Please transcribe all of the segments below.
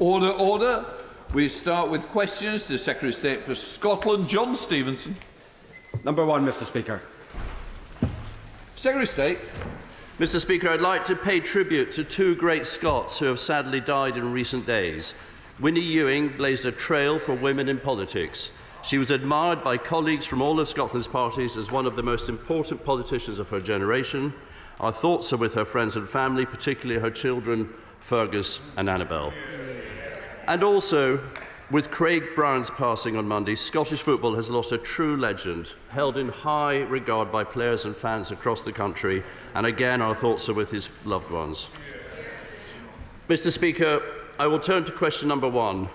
Order, order. We start with questions to the Secretary of State for Scotland, John Stevenson. Number 1, Mr Speaker. Secretary of State. Mr Speaker, I'd like to pay tribute to two great Scots who have sadly died in recent days. Winnie Ewing blazed a trail for women in politics. She was admired by colleagues from all of Scotland's parties as one of the most important politicians of her generation. Our thoughts are with her friends and family, particularly her children, Fergus and Annabel. And also, with Craig Brown's passing on Monday, Scottish football has lost a true legend, held in high regard by players and fans across the country, and again our thoughts are with his loved ones. Mr Speaker, I will turn to question number 1.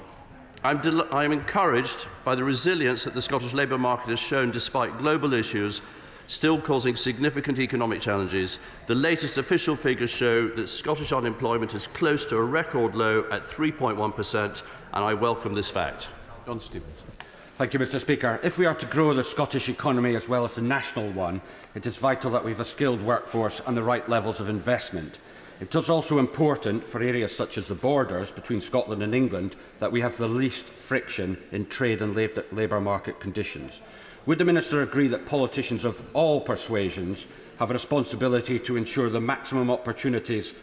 I am encouraged by the resilience that the Scottish labour market has shown despite global issues still causing significant economic challenges. The latest official figures show that Scottish unemployment is close to a record low at 3.1%, and I welcome this fact. John Stevenson. Thank you, Mr Speaker. If we are to grow the Scottish economy as well as the national one, it is vital that we have a skilled workforce and the right levels of investment. It is also important for areas such as the borders between Scotland and England that we have the least friction in trade and labour market conditions. Would the Minister agree that politicians of all persuasions have a responsibility to ensure the maximum opportunities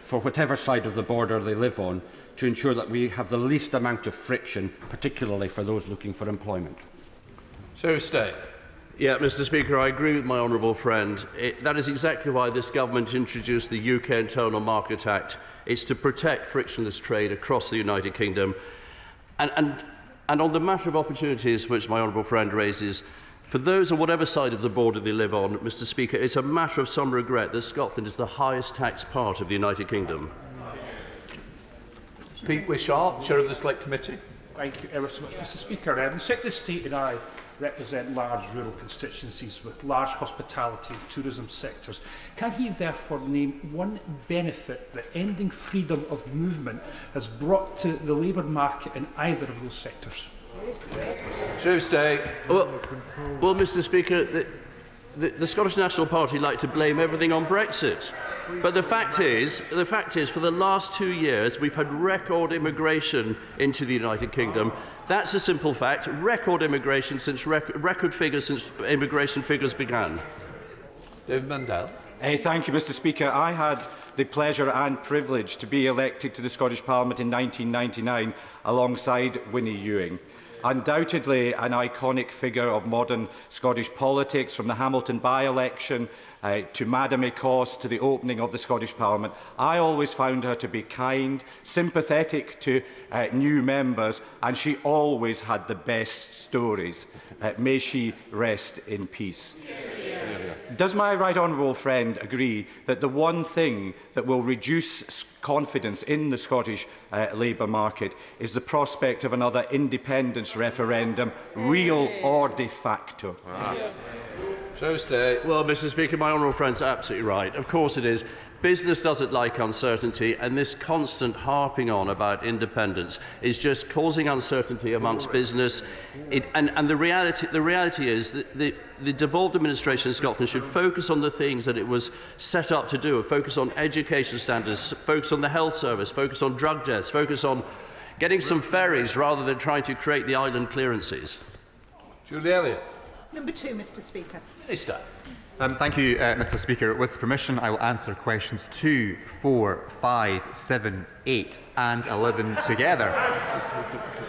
for whatever side of the border they live on, to ensure that we have the least amount of friction, particularly for those looking for employment? Secretary of State. Yeah, Mr Speaker, I agree with my honourable friend. That is exactly why this government introduced the UK Internal Market Act. It's to protect frictionless trade across the United Kingdom. And on the matter of opportunities which my honourable friend raises, for those on whatever side of the border they live on, Mr Speaker, it's a matter of some regret that Scotland is the highest taxed part of the United Kingdom. Pete Wishart, Chair of the Select Committee. Thank you ever so much, Mr Speaker. The Secretary of State and I represent large rural constituencies with large hospitality and tourism sectors. Can he therefore name one benefit that ending freedom of movement has brought to the labour market in either of those sectors? Secretary of State. Well, Mr Speaker, the Scottish National Party like to blame everything on Brexit. But the fact is, for the last 2 years, we've had record immigration into the United Kingdom. That's a simple fact. Record immigration since record figures since immigration figures began. David Mundell. Thank you, Mr Speaker. I had the pleasure and privilege to be elected to the Scottish Parliament in 1999 alongside Winnie Ewing. Undoubtedly an iconic figure of modern Scottish politics, from the Hamilton by-election to Madam Ecosse to the opening of the Scottish Parliament. I always found her to be kind, sympathetic to new members, and she always had the best stories. May she rest in peace. Does my right honourable friend agree that the one thing that will reduce confidence in the Scottish labour market is the prospect of another independence referendum, real or de facto? Well, Mr Speaker, my honourable friend's absolutely right. Of course it is. Business doesn't like uncertainty, and this constant harping on about independence is just causing uncertainty amongst business. And the reality is that the devolved administration in Scotland should focus on the things that it was set up to do, focus on education standards, focus on the health service, focus on drug deaths, focus on getting some ferries rather than trying to create the island clearances. Julie Elliott. Number 2, Mr Speaker. Minister. Thank you, Mr Speaker. With permission, I will answer questions 2, 4, 5, 7, 8 and 11 together.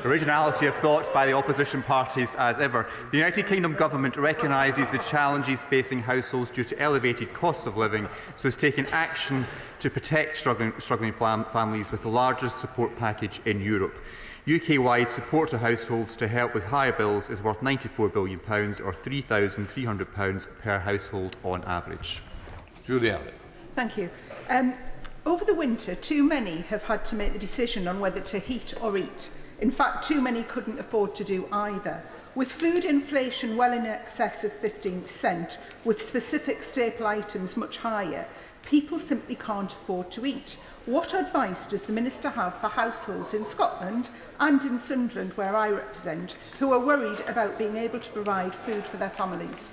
Originality of thought by the opposition parties as ever. The United Kingdom Government recognises the challenges facing households due to elevated costs of living, so has taken action to protect struggling families with the largest support package in Europe. UK-wide support to households to help with higher bills is worth £94 billion, or £3,300 per household on average. Julie Elliott. Thank you. Over the winter, too many have had to make the decision on whether to heat or eat. In fact, too many couldn't afford to do either. With food inflation well in excess of 15%, with specific staple items much higher, people simply can't afford to eat. What advice does the Minister have for households in Scotland and in Sunderland, where I represent, who are worried about being able to provide food for their families?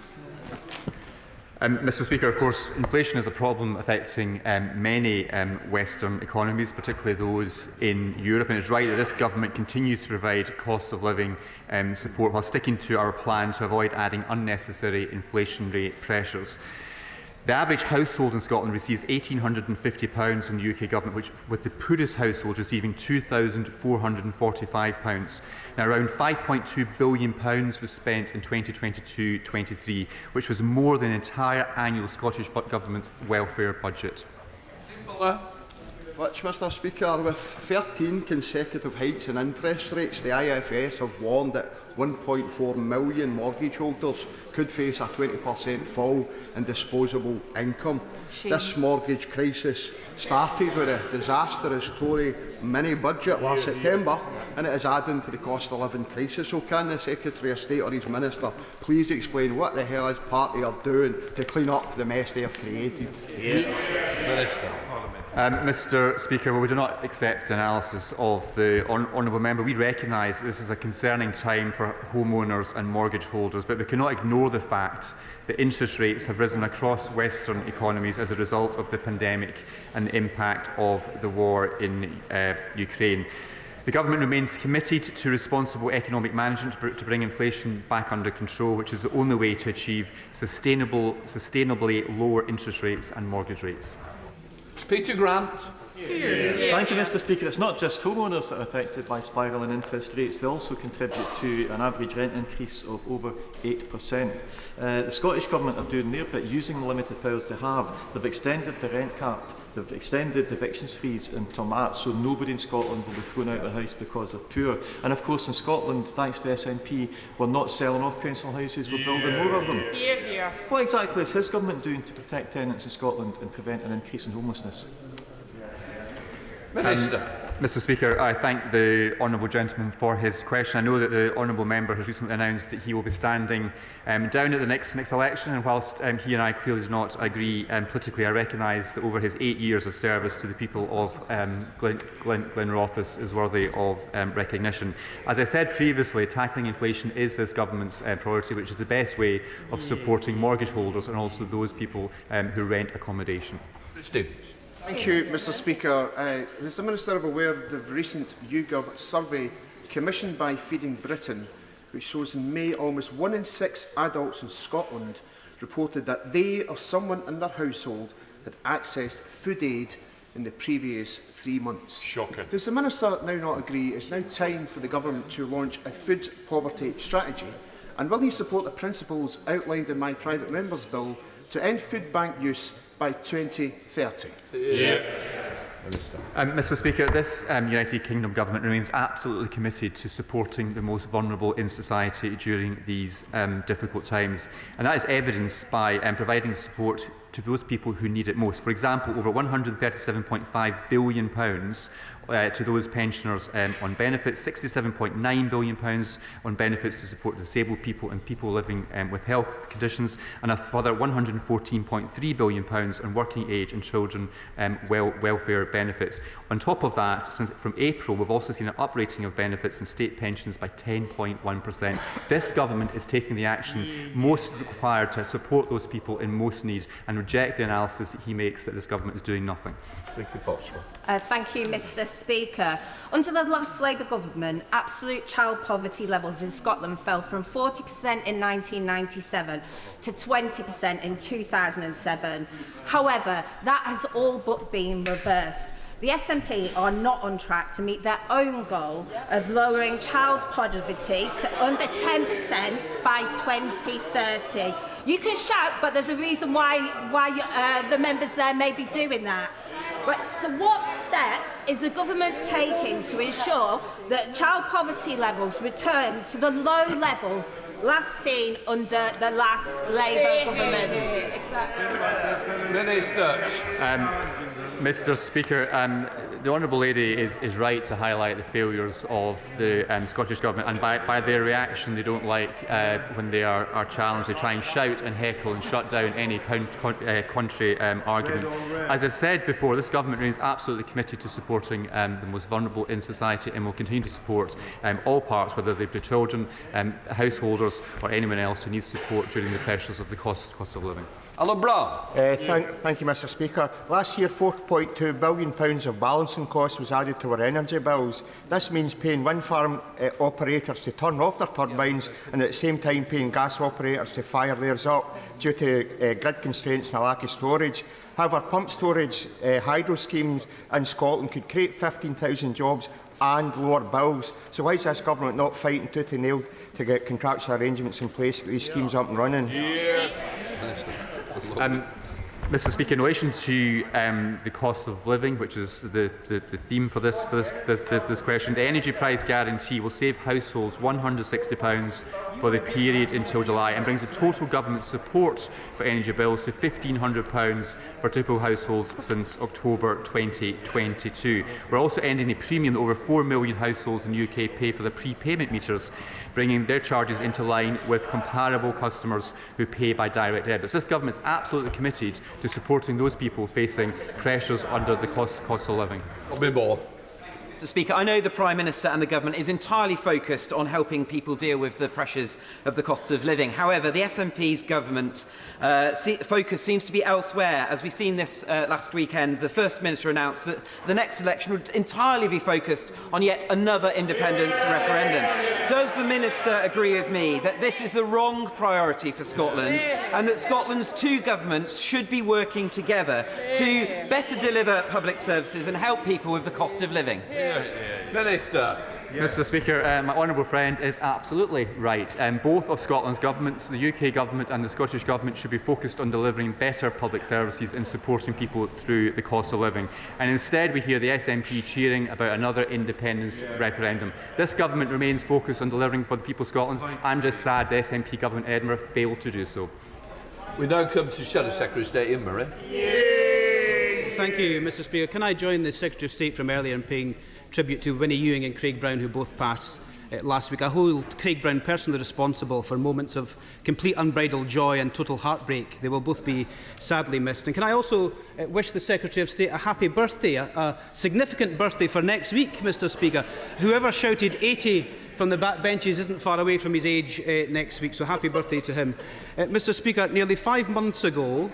Mr Speaker, of course, inflation is a problem affecting many Western economies, particularly those in Europe, and it's right that this government continues to provide cost of living support while sticking to our plan to avoid adding unnecessary inflationary pressures. The average household in Scotland receives £1,850 from the UK government, which, with the poorest households receiving £2,445. Now, around £5.2 billion was spent in 2022-23, which was more than the entire annual Scottish Government's welfare budget. Which, Mr Speaker, with 13 consecutive hikes in interest rates, the IFS have warned that 1.4 million mortgage holders could face a 20% fall in disposable income. This mortgage crisis started with a disastrous Tory mini-budget last September, and it is adding to the cost of living crisis. So can the Secretary of State or his Minister please explain what the hell his party are doing to clean up the mess they have created? Minister. Mr Speaker, well, we do not accept the analysis of the honourable member. We recognise this is a concerning time for homeowners and mortgage holders, but we cannot ignore the fact that interest rates have risen across Western economies as a result of the pandemic and the impact of the war in Ukraine. The Government remains committed to responsible economic management to bring inflation back under control, which is the only way to achieve sustainably lower interest rates and mortgage rates. Peter Grant. Thank you, Mr Speaker. It's not just homeowners that are affected by spiralling interest rates. They also contribute to an average rent increase of over 8%. The Scottish Government are doing their bit using the limited powers they have. They've extended the rent cap. They've extended the evictions fees until March, so nobody in Scotland will be thrown out of the house because they're poor. And of course in Scotland, thanks to SNP, we're not selling off council houses, we're building more of them. What exactly is his government doing to protect tenants in Scotland and prevent an increase in homelessness? Minister. Mr Speaker, I thank the honourable gentleman for his question. I know that the honourable member has recently announced that he will be standing down at the next election, and whilst he and I clearly do not agree politically, I recognise that over his 8 years of service to the people of Glenrothes is worthy of recognition. As I said previously, tackling inflation is this government's priority, which is the best way of supporting mortgage holders and also those people who rent accommodation. Thank you, Mr Speaker. Is the Minister aware of the recent YouGov survey commissioned by Feeding Britain, which shows in May almost 1 in 6 adults in Scotland reported that they or someone in their household had accessed food aid in the previous 3 months? Shocking. Does the Minister now not agree it's now time for the Government to launch a food poverty strategy? And will he support the principles outlined in my private member's bill to end food bank use by 2030? Mr Speaker, this United Kingdom Government remains absolutely committed to supporting the most vulnerable in society during these difficult times, and that is evidenced by providing support to those people who need it most. For example, over £137.5 billion to those pensioners on benefits, £67.9 billion on benefits to support disabled people and people living with health conditions, and a further £114.3 billion on working age and children welfare benefits. On top of that, from April, we've also seen an uprating of benefits and state pensions by 10.1%. This government is taking the action most required to support those people in most need and reject the analysis that he makes that this government is doing nothing. Thank you, Thank you, Mr Speaker. Under the last Labour government, absolute child poverty levels in Scotland fell from 40% in 1997 to 20% in 2007. However, that has all but been reversed. The SNP are not on track to meet their own goal of lowering child poverty to under 10% by 2030. You can shout, but there's a reason why the members there may be doing that. Right, so what steps is the government taking to ensure that child poverty levels return to the low levels last seen under the last Labour government? Minister. Mr Speaker, the Honourable Lady is right to highlight the failures of the Scottish Government, and by their reaction they don't like when they are challenged. They try and shout and heckle and shut down any contrary argument. As I've said before, this Government remains absolutely committed to supporting the most vulnerable in society and will continue to support all parts, whether they be children, householders or anyone else who needs support during the pressures of the cost of living. Alan Brown. Thank you, Mr Speaker. Last year, £4.2 billion of balancing costs was added to our energy bills. This means paying wind farm operators to turn off their turbines and at the same time paying gas operators to fire theirs up due to grid constraints and a lack of storage. However, pump storage hydro schemes in Scotland could create 15,000 jobs and lower bills. So why is this government not fighting tooth and nail to get contractual arrangements in place to get these schemes up and running? Mr Speaker, in relation to the cost of living, which is the theme for this question, the energy price guarantee will save households £160 for the period until July and brings the total government support for energy bills to £1,500 for typical households since October 2022. We're also ending a premium that over 4 million households in the UK pay for their prepayment meters, bringing their charges into line with comparable customers who pay by direct debits. This government is absolutely committed to supporting those people facing pressures under the cost of living. Mr Speaker, I know the Prime Minister and the Government is entirely focused on helping people deal with the pressures of the cost of living. However, the SNP's government focus seems to be elsewhere. As we've seen this last weekend, the First Minister announced that the next election would entirely be focused on yet another independence referendum. Does the Minister agree with me that this is the wrong priority for Scotland and that Scotland's two governments should be working together to better deliver public services and help people with the cost of living? Minister. Mr Speaker, my honourable friend is absolutely right. Both of Scotland's governments, the UK Government and the Scottish Government, should be focused on delivering better public services and supporting people through the cost of living. And instead we hear the SNP cheering about another independence referendum. This government remains focused on delivering for the people of Scotland. I'm just sad the SNP government in Edinburgh failed to do so. We now come to Shadow Secretary of State Ian Murray. Thank you, Mr Speaker. Can I join the Secretary of State from earlier in paying tribute to Winnie Ewing and Craig Brown, who both passed last week. I hold Craig Brown personally responsible for moments of complete unbridled joy and total heartbreak. They will both be sadly missed. And can I also wish the Secretary of State a happy birthday, a significant birthday for next week, Mr Speaker. Whoever shouted 80 from the back benches isn't far away from his age next week, so happy birthday to him. Mr Speaker, nearly 5 months ago,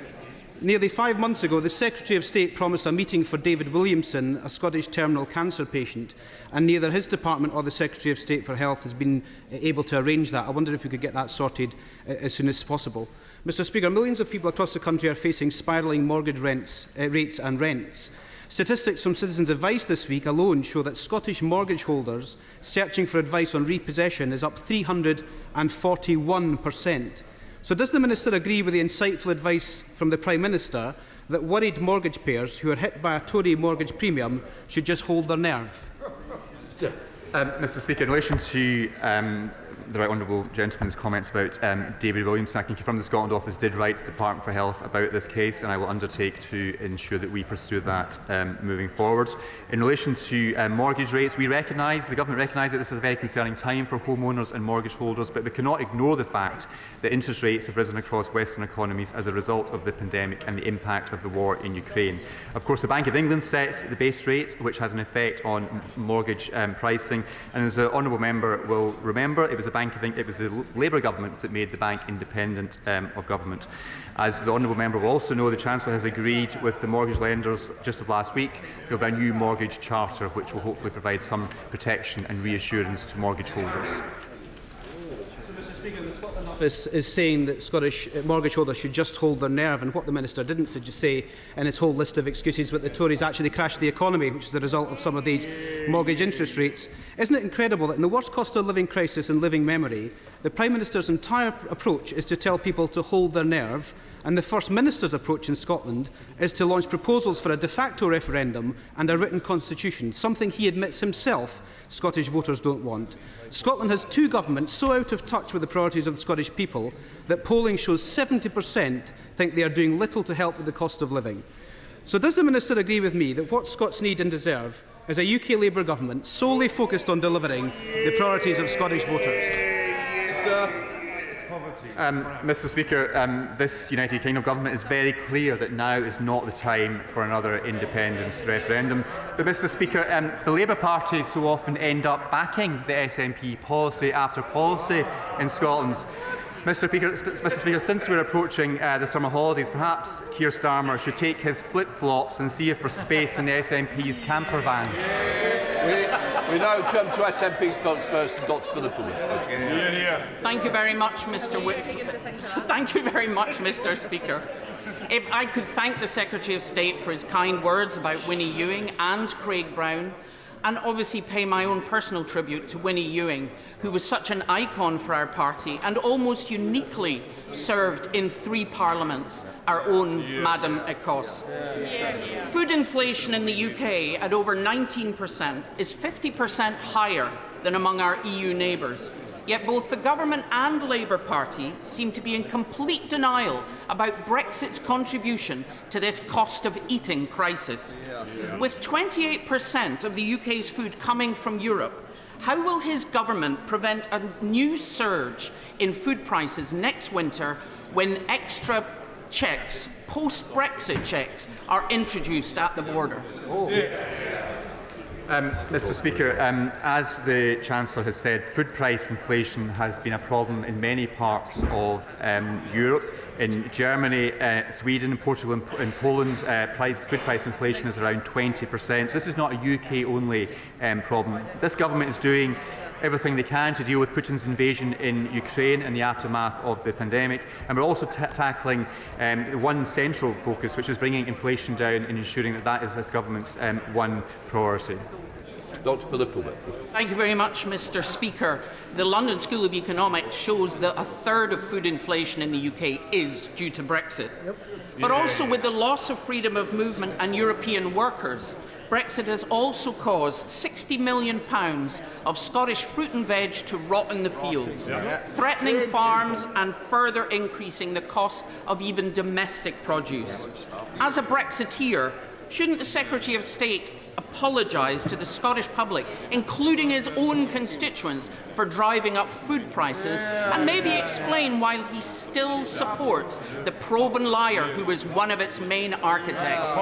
the Secretary of State promised a meeting for David Williamson, a Scottish terminal cancer patient, and neither his department or the Secretary of State for Health has been able to arrange that. I wonder if we could get that sorted as soon as possible. Mr Speaker, millions of people across the country are facing spiralling mortgage rates and rents. Statistics from Citizens Advice this week alone show that Scottish mortgage holders searching for advice on repossession is up 341%. So does the Minister agree with the insightful advice from the Prime Minister that worried mortgage payers who are hit by a Tory mortgage premium should just hold their nerve? Mr Speaker, in relation to the right honourable gentleman's comments about David Williamson, I can confirm the Scotland Office did write to the Department for Health about this case, and I will undertake to ensure that we pursue that moving forward. In relation to mortgage rates, the government recognises that this is a very concerning time for homeowners and mortgage holders, but we cannot ignore the fact that interest rates have risen across Western economies as a result of the pandemic and the impact of the war in Ukraine. Of course, the Bank of England sets the base rate, which has an effect on mortgage pricing, and as the honourable member will remember, it was the Labour government that made the bank independent of government. As the honourable member will also know, the Chancellor has agreed with the mortgage lenders just of last week to have a new mortgage charter, which will hopefully provide some protection and reassurance to mortgage holders. Speaker, the Scotland Office is saying that Scottish mortgage holders should just hold their nerve, and what the Minister didn't say in his whole list of excuses that the Tories actually crashed the economy, which is the result of some of these mortgage interest rates. Isn't it incredible that in the worst cost of living crisis in living memory, the Prime Minister's entire approach is to tell people to hold their nerve, and the First Minister's approach in Scotland is to launch proposals for a de facto referendum and a written constitution, something he admits himself Scottish voters don't want. Scotland has two governments so out of touch with the priorities of the Scottish people that polling shows 70% think they are doing little to help with the cost of living. So does the Minister agree with me that what Scots need and deserve is a UK Labour government solely focused on delivering the priorities of Scottish voters? Mr Speaker, this United Kingdom government is very clear that now is not the time for another independence referendum. But Mr Speaker, the Labour Party so often end up backing the SNP policy after policy in Scotland. Mr. Speaker, since we're approaching the summer holidays, perhaps Keir Starmer should take his flip-flops and see if there's space in the SNP's camper van. We now come to SNP spokesperson, Dr. Philip. Thank you very much, Thank you very much, Mr. Speaker. If I could thank the Secretary of State for his kind words about Winnie Ewing and Craig Brown, and obviously pay my own personal tribute to Winnie Ewing, who was such an icon for our party and almost uniquely served in 3 parliaments, our own Madam Ecosse. Food inflation in the UK at over 19% is 50% higher than among our EU neighbours. Yet both the Government and Labour Party seem to be in complete denial about Brexit's contribution to this cost-of-eating crisis. With 28% of the UK's food coming from Europe, how will his government prevent a new surge in food prices next winter when extra checks, post-Brexit checks, are introduced at the border? Mr. Speaker, as the Chancellor has said, food price inflation has been a problem in many parts of Europe. In Germany, Sweden, Portugal and Poland, food price inflation is around 20%. So this is not a UK-only problem. This government is doing everything they can to deal with Putin's invasion in Ukraine in the aftermath of the pandemic, and we're also tackling one central focus, which is bringing inflation down and ensuring that that is this government's one priority. Dr. Philip. Thank you very much, Mr. Speaker. The London School of Economics shows that a third of food inflation in the UK is due to Brexit. But also with the loss of freedom of movement and European workers, Brexit has also caused £60 million of Scottish fruit and veg to rot in the fields, threatening farms and further increasing the cost of even domestic produce. As a Brexiteer, shouldn't the Secretary of State apologise to the Scottish public, including his own constituents, for driving up food prices, and maybe explain why he still supports the proven liar who was one of its main architects?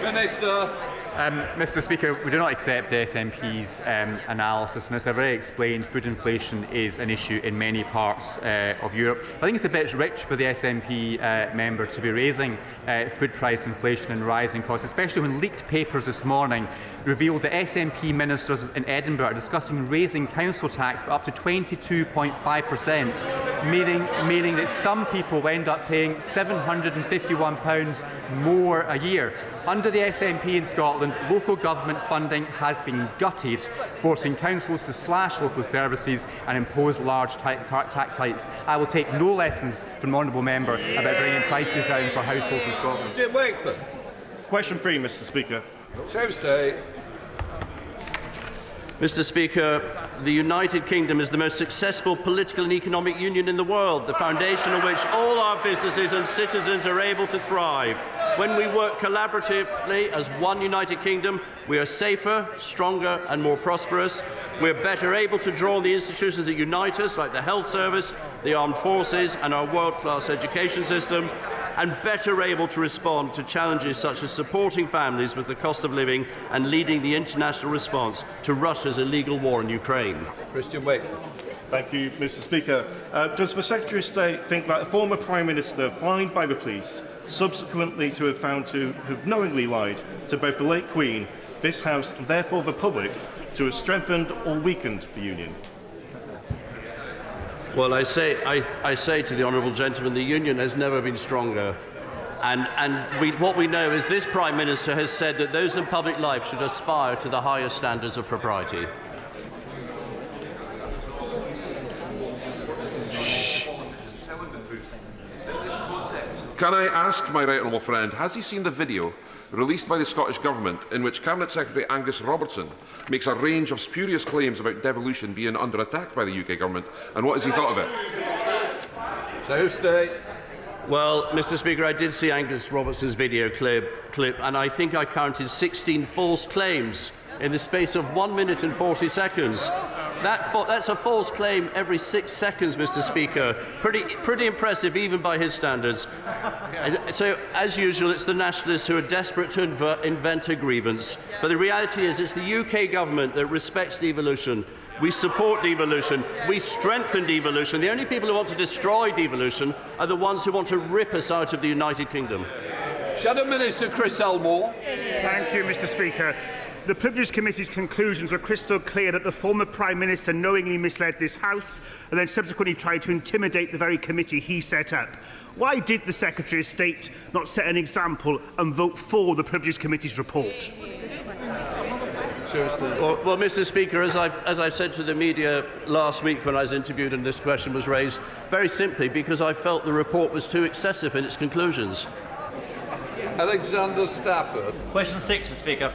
Minister. Mr. Speaker, we do not accept SNP's analysis, and as I've already explained, food inflation is an issue in many parts of Europe. I think it's a bit rich for the SNP member to be raising food price inflation and rising costs, especially when leaked papers this morning revealed that SNP ministers in Edinburgh are discussing raising council tax by up to 22.5%, meaning that some people will end up paying £751 more a year. Under the SNP in Scotland, local government funding has been gutted, forcing councils to slash local services and impose large tax hikes. I will take no lessons from the honourable member about bringing prices down for households in Scotland. Jim Wakeford. Question 3, Mr. Speaker. Mr. Speaker, the United Kingdom is the most successful political and economic union in the world, the foundation on which all our businesses and citizens are able to thrive. When we work collaboratively as one United Kingdom, we are safer, stronger and more prosperous. We are better able to draw on the institutions that unite us, like the health service, the armed forces and our world-class education system, and better able to respond to challenges such as supporting families with the cost of living and leading the international response to Russia's illegal war in Ukraine. Christian Wakeford. Thank you, Mr. Speaker. Does the Secretary of State think that a former Prime Minister fined by the police, subsequently to have found to have knowingly lied to both the late Queen, this House and therefore the public, to have strengthened or weakened the Union? Well, I say to the honourable gentleman, the Union has never been stronger. What we know is this Prime Minister has said that those in public life should aspire to the highest standards of propriety. Can I ask my right honourable friend, has he seen the video released by the Scottish Government in which Cabinet Secretary Angus Robertson makes a range of spurious claims about devolution being under attack by the UK Government, and what has he thought of it? Well, Mr. Speaker, I did see Angus Robertson's video clip, and I think I counted 16 false claims in the space of 1 minute and 40 seconds. That's a false claim every 6 seconds, Mr. Speaker. Pretty impressive, even by his standards. So, as usual, it's the nationalists who are desperate to invent a grievance. But the reality is it's the UK Government that respects devolution We support devolution. We strengthen devolution. The only people who want to destroy devolution are the ones who want to rip us out of the United Kingdom. Shadow Minister Chris Elmore. Thank you, Mr. Speaker. The Privileges Committee's conclusions were crystal clear that the former Prime Minister knowingly misled this House and then subsequently tried to intimidate the very committee he set up. Why did the Secretary of State not set an example and vote for the Privileges Committee's report? Well, Mr. Speaker, as I've said to the media last week when I was interviewed and this question was raised, very simply because I felt the report was too excessive in its conclusions. Alexander Stafford. Question 6, Mr. Speaker.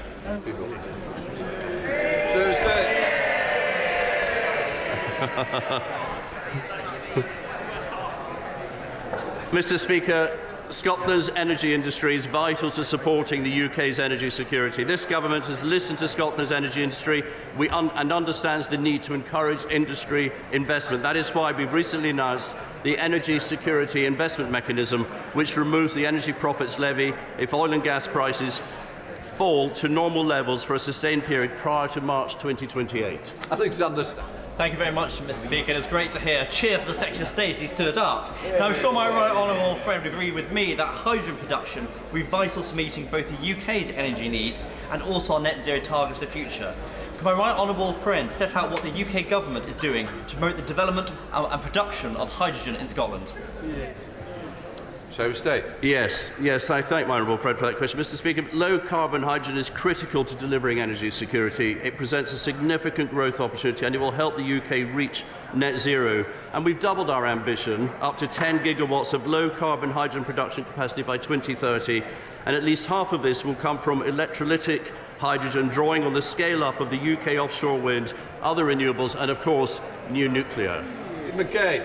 Mr. Speaker, Scotland's energy industry is vital to supporting the UK's energy security. This government has listened to Scotland's energy industry and understands the need to encourage industry investment. That is why we've recently announced the Energy Security Investment Mechanism, which removes the energy profits levy if oil and gas prices fall to normal levels for a sustained period prior to March 2028. Alexander Stafford. Thank you very much, Mr. Speaker. It was great to hear a cheer for the Secretary of State as he stood up. Now, I'm sure my right honourable friend would agree with me that hydrogen production will be vital to meeting both the UK's energy needs and also our net zero targets for the future. Can my right honourable friend set out what the UK government is doing to promote the development and production of hydrogen in Scotland? Secretary of State. Yes, I thank my honourable friend for that question. Mr. Speaker, low-carbon hydrogen is critical to delivering energy security. It presents a significant growth opportunity and it will help the UK reach net zero. And we've doubled our ambition up to 10 gigawatts of low-carbon hydrogen production capacity by 2030, and at least half of this will come from electrolytic hydrogen, drawing on the scale-up of the UK offshore wind, other renewables and, of course, new nuclear. McKay.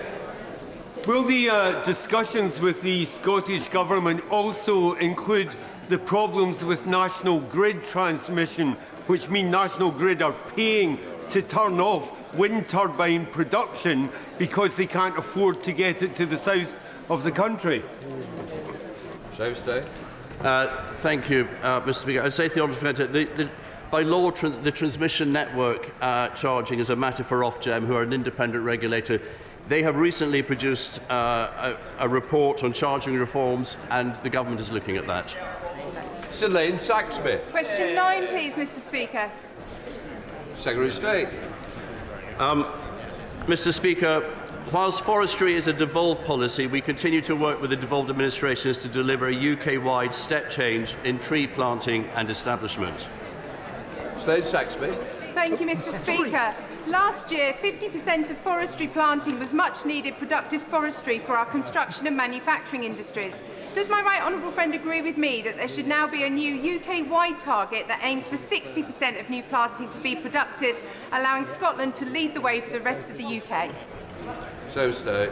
Will the discussions with the Scottish Government also include the problems with National Grid transmission, which mean National Grid are paying to turn off wind turbine production because they can't afford to get it to the south of the country? Secretary of State. Thank you, Mr. Speaker. I say to the honourable Presenter, by law, the transmission network charging is a matter for Ofgem, who are an independent regulator. They have recently produced a report on charging reforms, and the government is looking at that. Sir Lane Saxby. Question 9, please, Mr. Speaker. Secretary of State. Mr. Speaker, whilst forestry is a devolved policy, we continue to work with the devolved administrations to deliver a UK-wide step change in tree planting and establishment. Slade Saxby. Thank you, Mr. Speaker. Last year, 50% of forestry planting was much-needed productive forestry for our construction and manufacturing industries. Does my right honourable friend agree with me that there should now be a new UK-wide target that aims for 60% of new planting to be productive, allowing Scotland to lead the way for the rest of the UK? So State.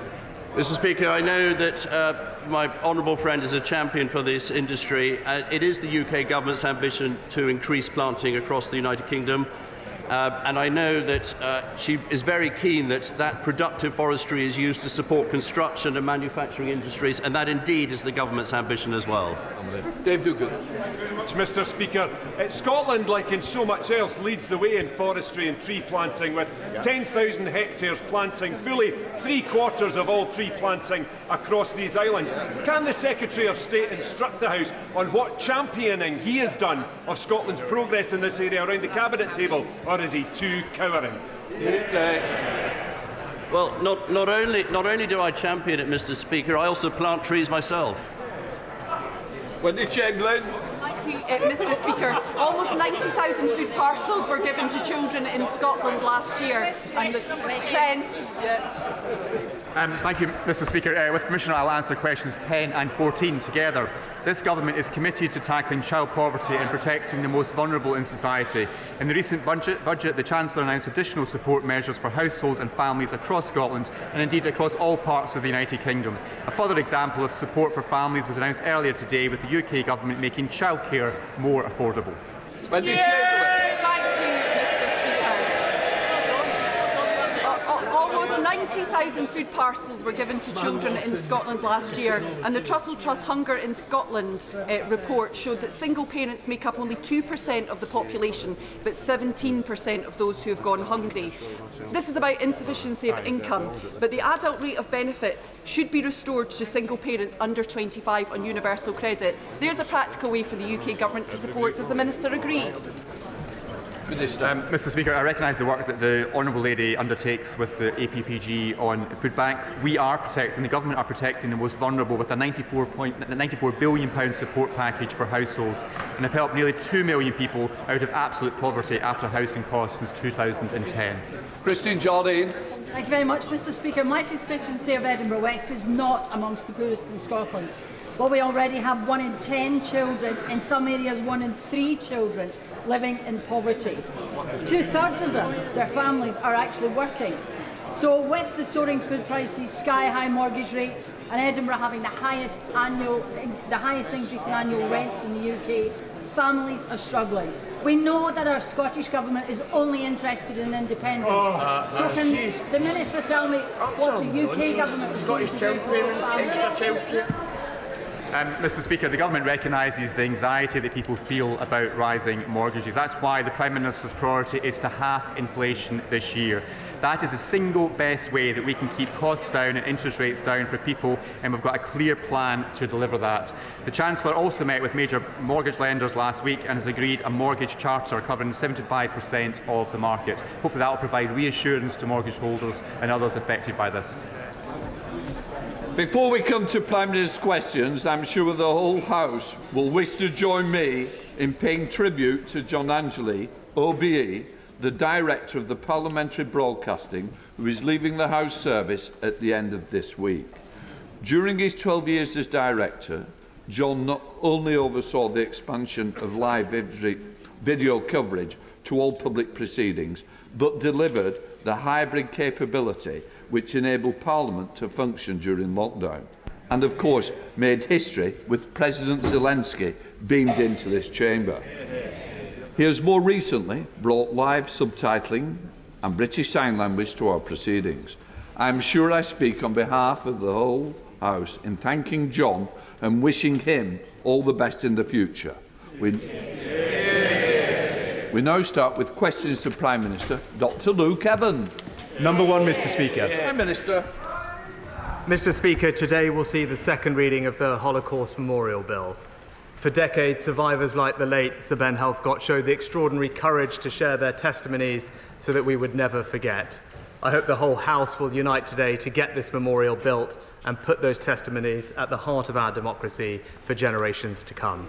Mr. Speaker, I know that my honourable friend is a champion for this industry. It is the UK government's ambition to increase planting across the United Kingdom. And I know that she is very keen that that productive forestry is used to support construction and manufacturing industries, and that indeed is the government's ambition as well. Dave Dugan. Mr. Speaker, Scotland, like in so much else, leads the way in forestry and tree planting, with 10,000 hectares planting, fully 3/4 of all tree planting across these islands. Can the Secretary of State instruct the House on what championing he has done of Scotland's progress in this area around the Cabinet table, or is he too cowering? Well, not only do I champion it, Mr. Speaker, I also plant trees myself. Wendy Chamberlain. Mr. Speaker, almost 90,000 food parcels were given to children in Scotland last year, and the trend. Thank you, Mr. Speaker. With permission, I'll answer questions 10 and 14 together. This government is committed to tackling child poverty and protecting the most vulnerable in society. In the recent budget, the Chancellor announced additional support measures for households and families across Scotland, and indeed across all parts of the United Kingdom. A further example of support for families was announced earlier today, with the UK government making childcare more affordable. Wendy Chamberlain. Thank you, Mr. Speaker. Almost Almost 90,000 food parcels were given to children in Scotland last year, and the Trussell Trust Hunger in Scotland report showed that single parents make up only 2% of the population, but 17% of those who have gone hungry. This is about insufficiency of income, but the adult rate of benefits should be restored to single parents under 25 on universal credit. There's a practical way for the UK Government to support. Does the Minister agree? Mr Speaker, I recognise the work that the Honourable Lady undertakes with the APPG on food banks. We are protecting, the Government are protecting the most vulnerable with a £94 billion support package for households, and have helped nearly 2 million people out of absolute poverty after housing costs since 2010. Christine Jardine. Thank you very much, Mr Speaker. My constituency of Edinburgh West is not amongst the poorest in Scotland. Well, we already have 1 in 10 children, in some areas 1 in 3 children, living in poverty. 2/3 of them, their families, are actually working. So with the soaring food prices, sky-high mortgage rates, and Edinburgh having the highest increase in annual rents in the UK, families are struggling. We know that our Scottish Government is only interested in independence. So can the Minister tell me what the UK Government is going to do for those families? Mr Speaker, the Government recognises the anxiety that people feel about rising mortgages. That's why the Prime Minister's priority is to halve inflation this year. That is the single best way that we can keep costs down and interest rates down for people, and we've got a clear plan to deliver that. The Chancellor also met with major mortgage lenders last week and has agreed a mortgage charter covering 75% of the market. Hopefully that will provide reassurance to mortgage holders and others affected by this. Before we come to Prime Minister's questions, I'm sure the whole House will wish to join me in paying tribute to John Angeli, OBE, the Director of the Parliamentary Broadcasting, who is leaving the House service at the end of this week. During his 12 years as Director, John not only oversaw the expansion of live video coverage to all public proceedings, but delivered the hybrid capability which enabled Parliament to function during lockdown, and of course made history with President Zelensky beamed into this chamber. He has more recently brought live subtitling and British Sign Language to our proceedings. I am sure I speak on behalf of the whole House in thanking John and wishing him all the best in the future. We now start with questions to Prime Minister. Dr Luke Evans. Number 1, Mr Speaker. Prime Minister. Mr Speaker, today will see the second reading of the Holocaust Memorial Bill. For decades, survivors like the late Sir Ben Helfgott showed the extraordinary courage to share their testimonies so that we would never forget. I hope the whole House will unite today to get this memorial built and put those testimonies at the heart of our democracy for generations to come.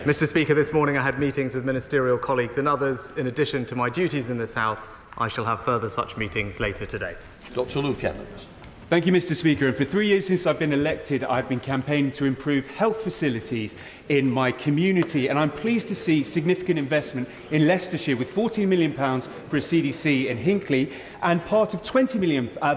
Mr Speaker, this morning I had meetings with ministerial colleagues and others. In addition to my duties in this House, I shall have further such meetings later today. Dr Luke Evans. Thank you, Mr Speaker. And for 3 years since I've been elected, I've been campaigning to improve health facilities in my community. And I'm pleased to see significant investment in Leicestershire with £14 million for a CDC in Hinckley and part of £20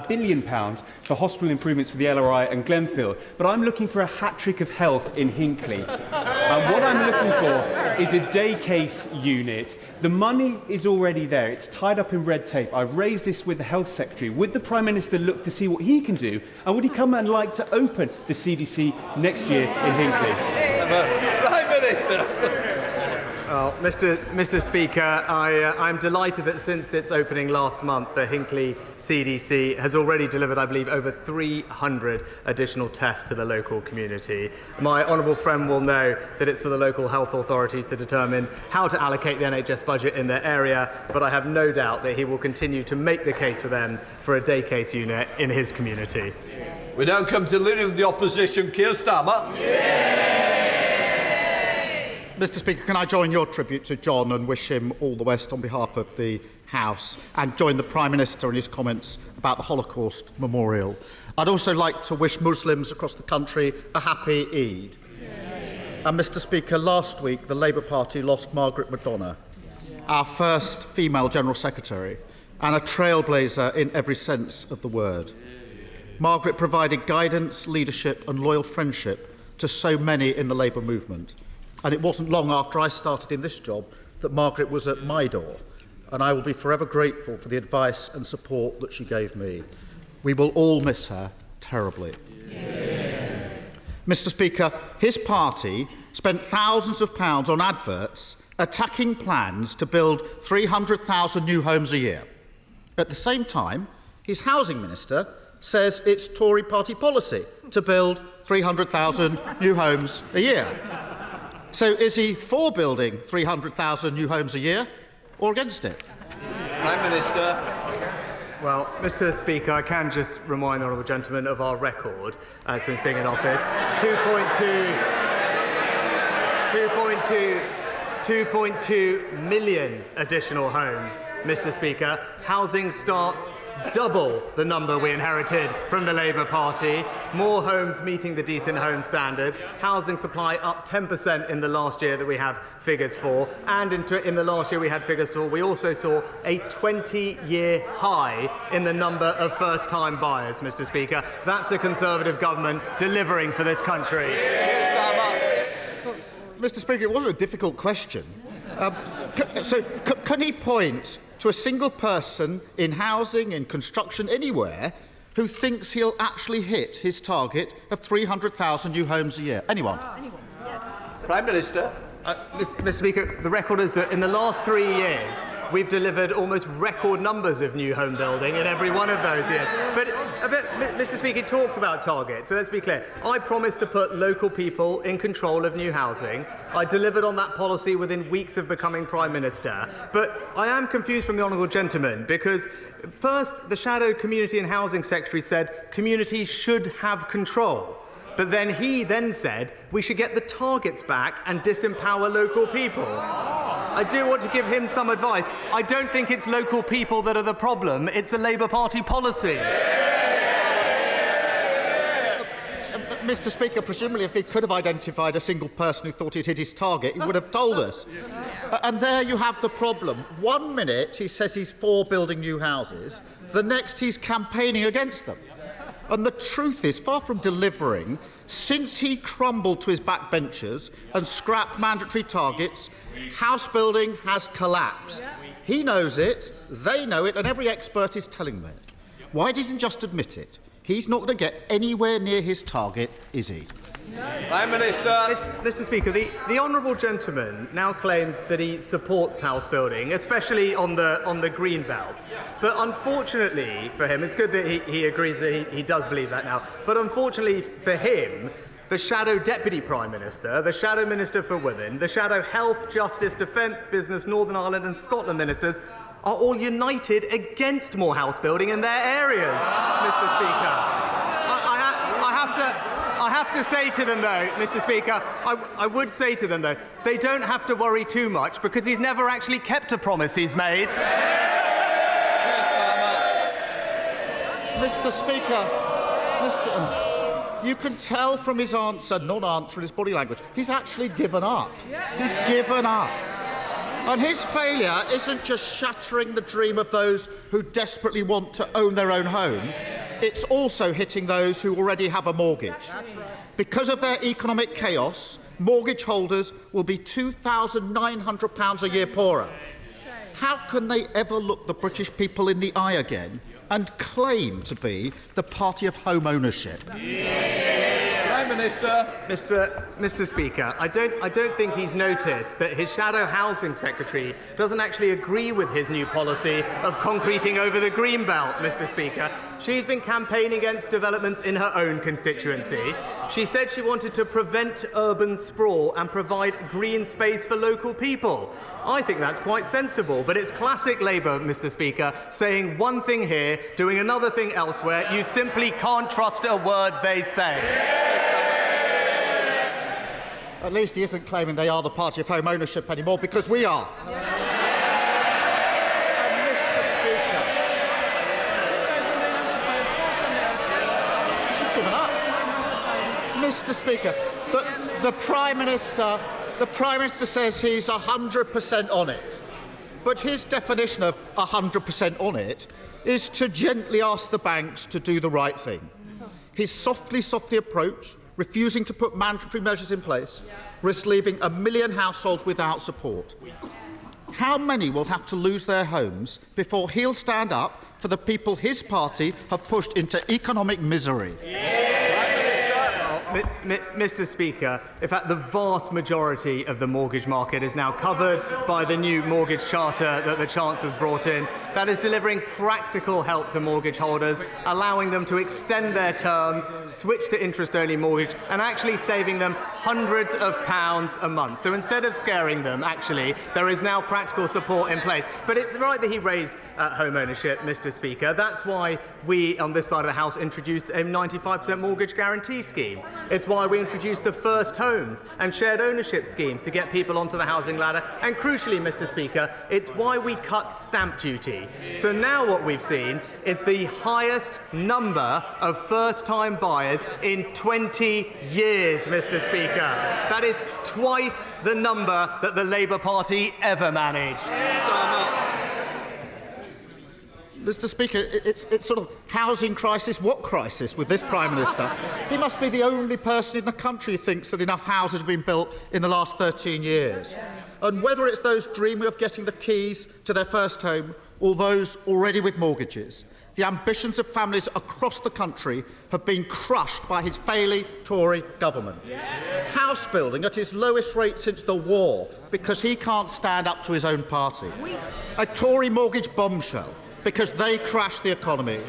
billion for hospital improvements for the LRI and Glenfield. But I'm looking for a hat-trick of health in Hinckley. And what I'm looking for is a day case unit. The money is already there. It's tied up in red tape. I've raised this with the Health Secretary. Would the Prime Minister look to see what he can do? And would he come and like to open the CDC next year in Hinckley? Prime Minister. Well, Mr Speaker, I'm delighted that since its opening last month, the Hinckley CDC has already delivered, I believe, over 300 additional tests to the local community. My honourable friend will know that it's for the local health authorities to determine how to allocate the NHS budget in their area, but I have no doubt that he will continue to make the case for them for a day case unit in his community. We now come to the Leader of the Opposition, Keir Starmer. Mr Speaker, can I join your tribute to John and wish him all the best on behalf of the House, and join the Prime Minister in his comments about the Holocaust Memorial. I'd also like to wish Muslims across the country a happy Eid. And Mr Speaker, last week the Labour Party lost Margaret McDonough, our first female General Secretary, and a trailblazer in every sense of the word. Margaret provided guidance, leadership and loyal friendship to so many in the Labour movement. And it wasn't long after I started in this job that Margaret was at my door. and I will be forever grateful for the advice and support that she gave me. We will all miss her terribly. Yeah. Mr. Speaker, his party spent thousands of pounds on adverts attacking plans to build 300,000 new homes a year. At the same time, his housing minister says it's Tory party policy to build 300,000 new homes a year. So is he for building 300,000 new homes a year or against it? Prime Minister. Well, Mr. Speaker, I can just remind the honourable gentleman of our record since being in office. 2.2 million additional homes, Mr. Speaker. Housing starts double the number we inherited from the Labour Party. More homes meeting the decent home standards. Housing supply up 10% in the last year that we have figures for. And in the last year we had figures for, we also saw a 20-year high in the number of first-time buyers, Mr. Speaker. That's a Conservative government delivering for this country. Mr. Speaker, it wasn't a difficult question. Can he point to a single person in housing, in construction, anywhere, who thinks he'll actually hit his target of 300,000 new homes a year? Anyone? Prime Minister. Mr. Speaker, the record is that in the last 3 years, we've delivered almost record numbers of new home building in every one of those years. But Mr. Speaker, it talks about targets, so let's be clear. I promised to put local people in control of new housing. I delivered on that policy within weeks of becoming Prime Minister. But I am confused from the honourable gentleman, because first, the Shadow Community and Housing Secretary said communities should have control. But then he said we should get the targets back and disempower local people. I do want to give him some advice. I don't think it's local people that are the problem. It's a Labour Party policy. Mr. Speaker, presumably if he could have identified a single person who thought he'd hit his target, he would have told us. And there you have the problem. 1 minute he says he's for building new houses, the next he's campaigning against them. And the truth is, far from delivering, since he crumbled to his backbenchers and scrapped mandatory targets, house building has collapsed. He knows it, they know it, and every expert is telling them it. Why didn't he just admit it? He's not going to get anywhere near his target, is he? Prime Minister. Mr. Speaker, the honourable gentleman now claims that he supports house building, especially on the green belt. But unfortunately for him, it's good that he agrees that he does believe that now. But unfortunately for him, the Shadow Deputy Prime Minister, the Shadow Minister for Women, the Shadow Health, Justice, Defence, Business, Northern Ireland and Scotland ministers are all united against more house building in their areas, Mr. Speaker. I have to say to them, though, Mr. Speaker, I would say to them, though, they don't have to worry too much because he's never actually kept a promise he's made. Mr. Speaker, you can tell from his answer, non-answer, and his body language, he's actually given up. He's given up. And his failure isn't just shattering the dream of those who desperately want to own their own home, it's also hitting those who already have a mortgage. Because of their economic chaos, mortgage holders will be £2,900 a year poorer. How can they ever look the British people in the eye again and claim to be the party of home ownership? Prime Minister. Mr. Speaker, I don't think he's noticed that his Shadow Housing Secretary doesn't actually agree with his new policy of concreting over the green belt, Mr. Speaker. She's been campaigning against developments in her own constituency. She said she wanted to prevent urban sprawl and provide green space for local people. I think that's quite sensible, but it's classic Labour, Mr. Speaker, saying one thing here, doing another thing elsewhere. You simply can't trust a word they say. At least he isn't claiming they are the party of home ownership anymore, because we are. Mr. Speaker, he's given up. Mr. Speaker, the Prime Minister says he's 100% on it. But his definition of 100% on it is to gently ask the banks to do the right thing. His softly approach, refusing to put mandatory measures in place, risks leaving 1 million households without support. how many will have to lose their homes before he'll stand up for the people his party have pushed into economic misery? Mr. Speaker, in fact, the vast majority of the mortgage market is now covered by the new mortgage charter that the Chancellor's brought in. That is delivering practical help to mortgage holders, allowing them to extend their terms, switch to interest-only mortgage, and actually saving them hundreds of pounds a month. So instead of scaring them, actually, there is now practical support in place. But it's right that he raised home ownership, Mr. Speaker. That's why we, on this side of the House, introduced a 95% mortgage guarantee scheme. It's why we introduced the first homes and shared ownership schemes to get people onto the housing ladder. And crucially, Mr. Speaker, it's why we cut stamp duty. So now what we've seen is the highest number of first-time buyers in 20 years, Mr. Speaker. That is twice the number that the Labour Party ever managed. Mr. Speaker, it's sort of housing crisis. What crisis with this Prime Minister? He must be the only person in the country who thinks that enough houses have been built in the last 13 years. And whether it's those dreaming of getting the keys to their first home or those already with mortgages, the ambitions of families across the country have been crushed by his failing Tory government. House building at its lowest rate since the war because he can't stand up to his own party. A Tory mortgage bombshell because they crashed the economy.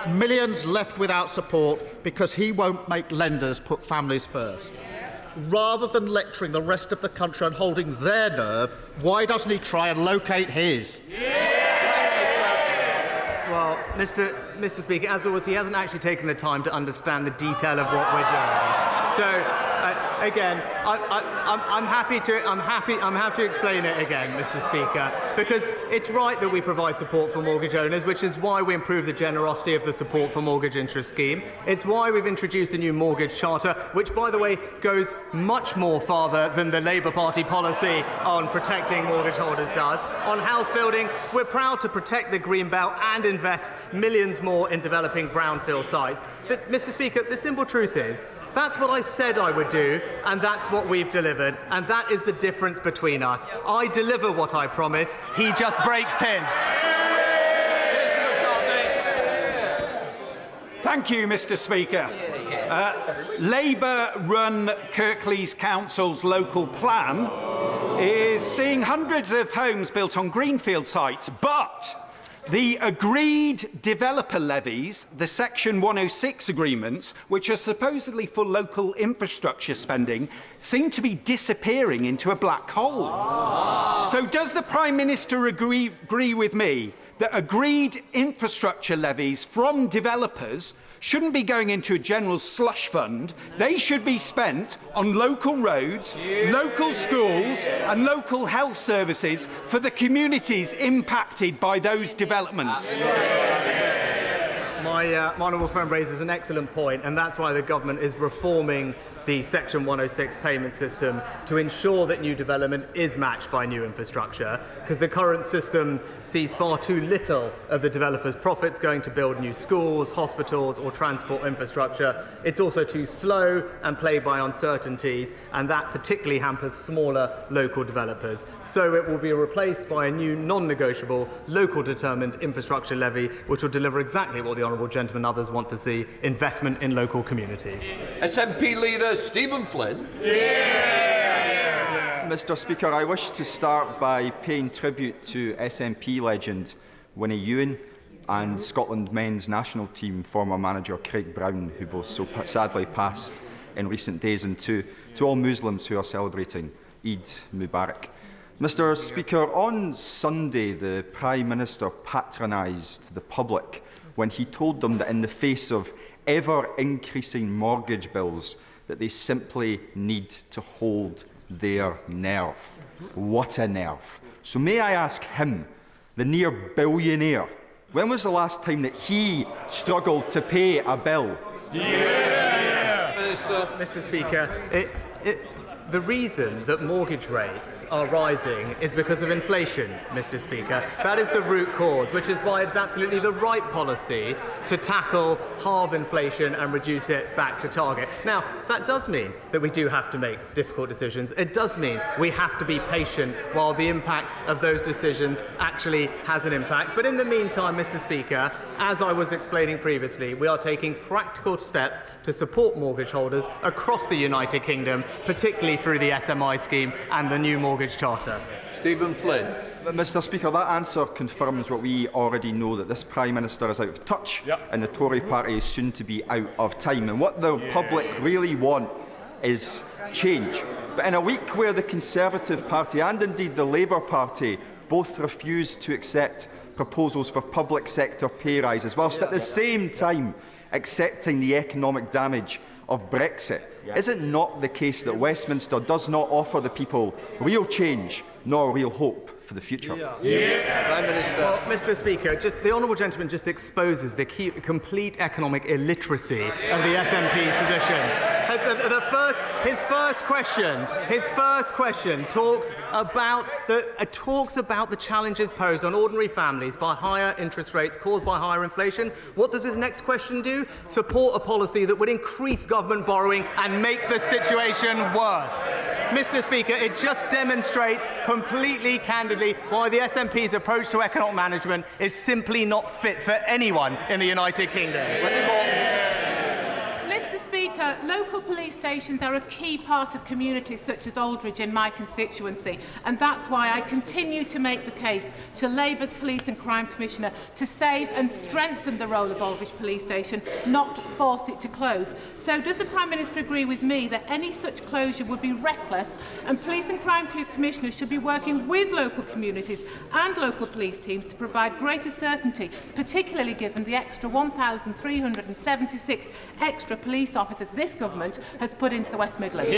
Millions left without support because he won't make lenders put families first. Rather than lecturing the rest of the country on holding their nerve, why doesn't he try and locate his? Well, Mr. Speaker, as always, he hasn't actually taken the time to understand the detail of what we're doing. So, again, I'm happy to explain it again, Mr. Speaker, because it's right that we provide support for mortgage owners, which is why we improve the generosity of the support for mortgage interest scheme. It's why we've introduced a new mortgage charter, which, by the way, goes much more farther than the Labour Party policy on protecting mortgage holders does. On house building, we're proud to protect the green belt and invest millions more in developing brownfield sites. But, Mr. Speaker, the simple truth is, that's what I said I would do, and that's what we've delivered, and that is the difference between us. I deliver what I promise, he just breaks his. Thank you, Mr. Speaker. Labour-run Kirklees Council's local plan is seeing hundreds of homes built on greenfield sites, but the agreed developer levies, the Section 106 agreements, which are supposedly for local infrastructure spending, seem to be disappearing into a black hole. So does the Prime Minister agree with me that agreed infrastructure levies from developers shouldn't be going into a general slush fund? They should be spent on local roads, local schools and local health services for the communities impacted by those developments. My honourable friend raises an excellent point, and that's why the government is reforming the Section 106 payment system to ensure that new development is matched by new infrastructure, because the current system sees far too little of the developers' profits going to build new schools, hospitals or transport infrastructure. It's also too slow and plagued by uncertainties, and that particularly hampers smaller local developers. So it will be replaced by a new non-negotiable, local determined infrastructure levy, which will deliver exactly what the honourable gentleman and others want to see: investment in local communities. SNP leader Stephen Flynn. Mr. Speaker, I wish to start by paying tribute to SNP legend Winnie Ewing and Scotland men's national team former manager Craig Brown, who both so sadly passed in recent days, and to all Muslims who are celebrating Eid Mubarak. Mr. Speaker, on Sunday the Prime Minister patronised the public when he told them that in the face of ever-increasing mortgage bills that they simply need to hold their nerve. What a nerve. So may I ask him, the near billionaire, when was the last time that he struggled to pay a bill? Mr. Speaker, The reason that mortgage rates are rising is because of inflation, Mr. Speaker. That is the root cause, which is why it's absolutely the right policy to tackle, halve inflation and reduce it back to target. Now, that does mean that we do have to make difficult decisions. It does mean we have to be patient while the impact of those decisions actually has an impact. But in the meantime, Mr. Speaker, as I was explaining previously, we are taking practical steps to support mortgage holders across the United Kingdom, particularly through the SMI scheme and the new mortgage charter. Stephen Flynn. Mr. Speaker, that answer confirms what we already know, that this Prime Minister is out of touch and the Tory party is soon to be out of time. And what the public really want is change. But in a week where the Conservative Party and indeed the Labour Party both refuse to accept proposals for public sector pay rises, whilst at the same time accepting the economic damage of Brexit, is it not the case that Westminster does not offer the people real change nor real hope for the future? Prime Minister. Well, Mr. Speaker, the honourable gentleman just exposes the complete economic illiteracy of the SNP's position. His first question talks about the challenges posed on ordinary families by higher interest rates caused by higher inflation. What does his next question do? Support a policy that would increase government borrowing and make the situation worse. Mr. Speaker, it just demonstrates completely candidly why the SNP's approach to economic management is simply not fit for anyone in the United Kingdom. Mr. Speaker, local police stations are a key part of communities such as Aldridge in my constituency, and that's why I continue to make the case to Labour's Police and Crime Commissioner to save and strengthen the role of Aldridge Police Station, not force it to close. So does the Prime Minister agree with me that any such closure would be reckless, and Police and Crime Commissioners should be working with local communities and local police teams to provide greater certainty, particularly given the extra 1,376 extra police officers this government has put into the West Midlands?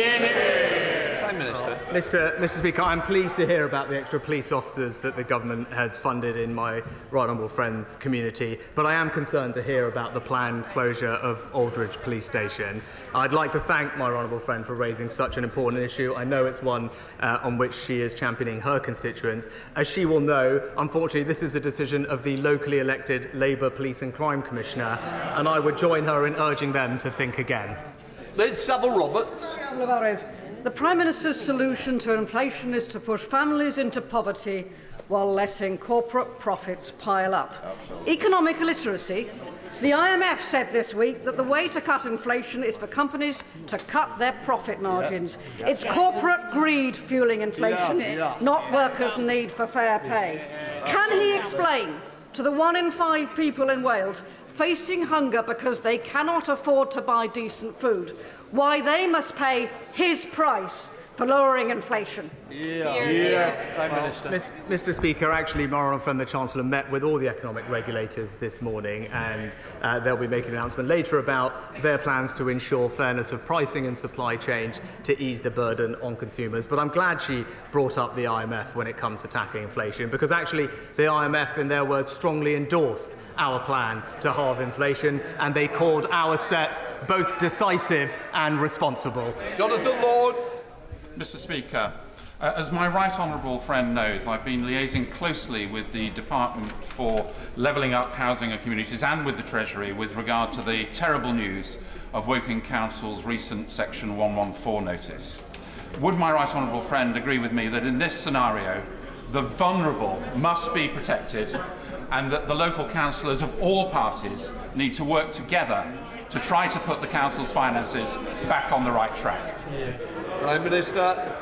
Prime Minister. Mr. Speaker, I'm pleased to hear about the extra police officers that the government has funded in my right honourable friend's community, but I am concerned to hear about the planned closure of Aldridge Police Station. I'd like to thank my right honourable friend for raising such an important issue. I know it's one on which she is championing her constituents. As she will know, unfortunately, this is a decision of the locally elected Labour Police and Crime Commissioner, and I would join her in urging them to think again. Liz Savile-Roberts. The Prime Minister's solution to inflation is to push families into poverty while letting corporate profits pile up. Economic illiteracy. The IMF said this week that the way to cut inflation is for companies to cut their profit margins. It's corporate greed fueling inflation, not workers' need for fair pay. Can he explain to the 1 in 5 people in Wales facing hunger because they cannot afford to buy decent food why they must pay his price for lowering inflation? Prime Minister. Mr. Speaker, actually, my honourable friend the Chancellor met with all the economic regulators this morning, and they'll be making an announcement later about their plans to ensure fairness of pricing and supply chain to ease the burden on consumers. But I'm glad she brought up the IMF when it comes to tackling inflation, because actually the IMF, in their words, strongly endorsed our plan to halve inflation, and they called our steps both decisive and responsible. Jonathan Lord. Mr. Speaker, as my right honourable friend knows, I've been liaising closely with the Department for Levelling Up Housing and Communities and with the Treasury with regard to the terrible news of Woking Council's recent Section 114 notice. Would my right honourable friend agree with me that in this scenario, the vulnerable must be protected and that the local councillors of all parties need to work together to try to put the council's finances back on the right track? Prime Minister.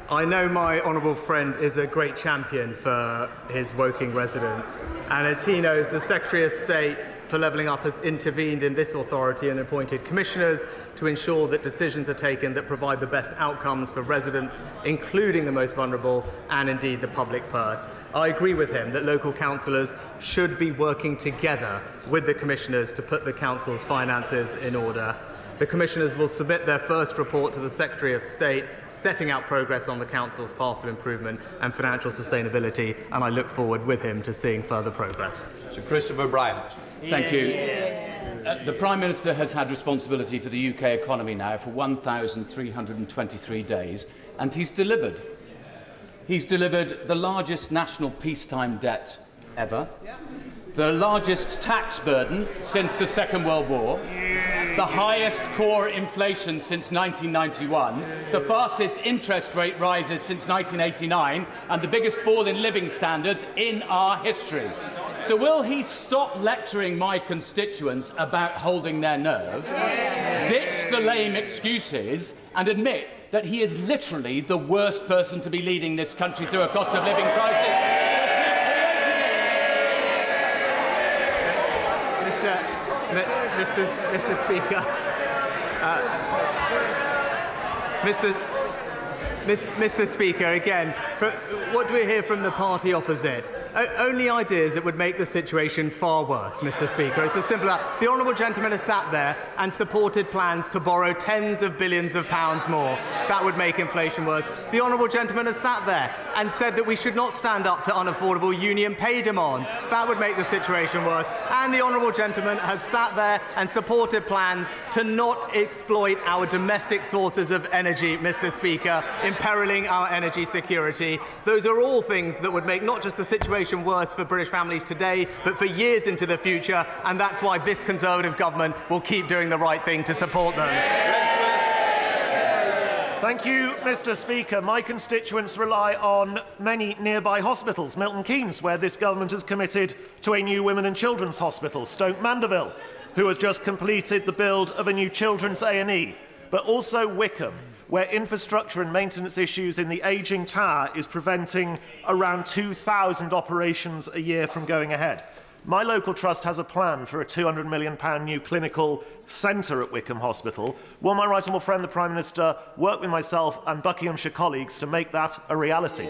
I know my honourable friend is a great champion for his Woking residents, and as he knows, the Secretary of State for Levelling Up has intervened in this authority and appointed commissioners to ensure that decisions are taken that provide the best outcomes for residents, including the most vulnerable and indeed the public purse. I agree with him that local councillors should be working together with the commissioners to put the council's finances in order. The commissioners will submit their first report to the Secretary of State, setting out progress on the council's path to improvement and financial sustainability, and I look forward with him to seeing further progress. Sir Christopher Bryant. Thank you. The Prime Minister has had responsibility for the UK economy now for 1,323 days, and he's delivered. He's delivered the largest national peacetime debt ever, the largest tax burden since the Second World War, the highest core inflation since 1991, the fastest interest rate rises since 1989, and the biggest fall in living standards in our history. So will he stop lecturing my constituents about holding their nerve, ditch the lame excuses, and admit that he is literally the worst person to be leading this country through a cost of living crisis? Mr. Speaker, Mr. Speaker, again, what do we hear from the party opposite? Only ideas that would make the situation far worse, Mr. Speaker. It's as simple as that. The honourable gentleman has sat there and supported plans to borrow tens of billions of pounds more. That would make inflation worse. The honourable gentleman has sat there and said that we should not stand up to unaffordable union pay demands. That would make the situation worse. And the honourable gentleman has sat there and supported plans to not exploit our domestic sources of energy, Mr. Speaker, imperiling our energy security. Those are all things that would make not just the situation worse for British families today, but for years into the future, and that's why this Conservative government will keep doing the right thing to support them. Thank you, Mr. Speaker. My constituents rely on many nearby hospitals. Milton Keynes, where this government is committed to a new women and children's hospital. Stoke Mandeville, who has just completed the build of a new children's A&E. But also Wickham, where infrastructure and maintenance issues in the ageing tower is preventing around 2,000 operations a year from going ahead. My local trust has a plan for a £200 million new clinical centre at Wickham Hospital. Will my right honourable friend, the Prime Minister, work with myself and Buckinghamshire colleagues to make that a reality?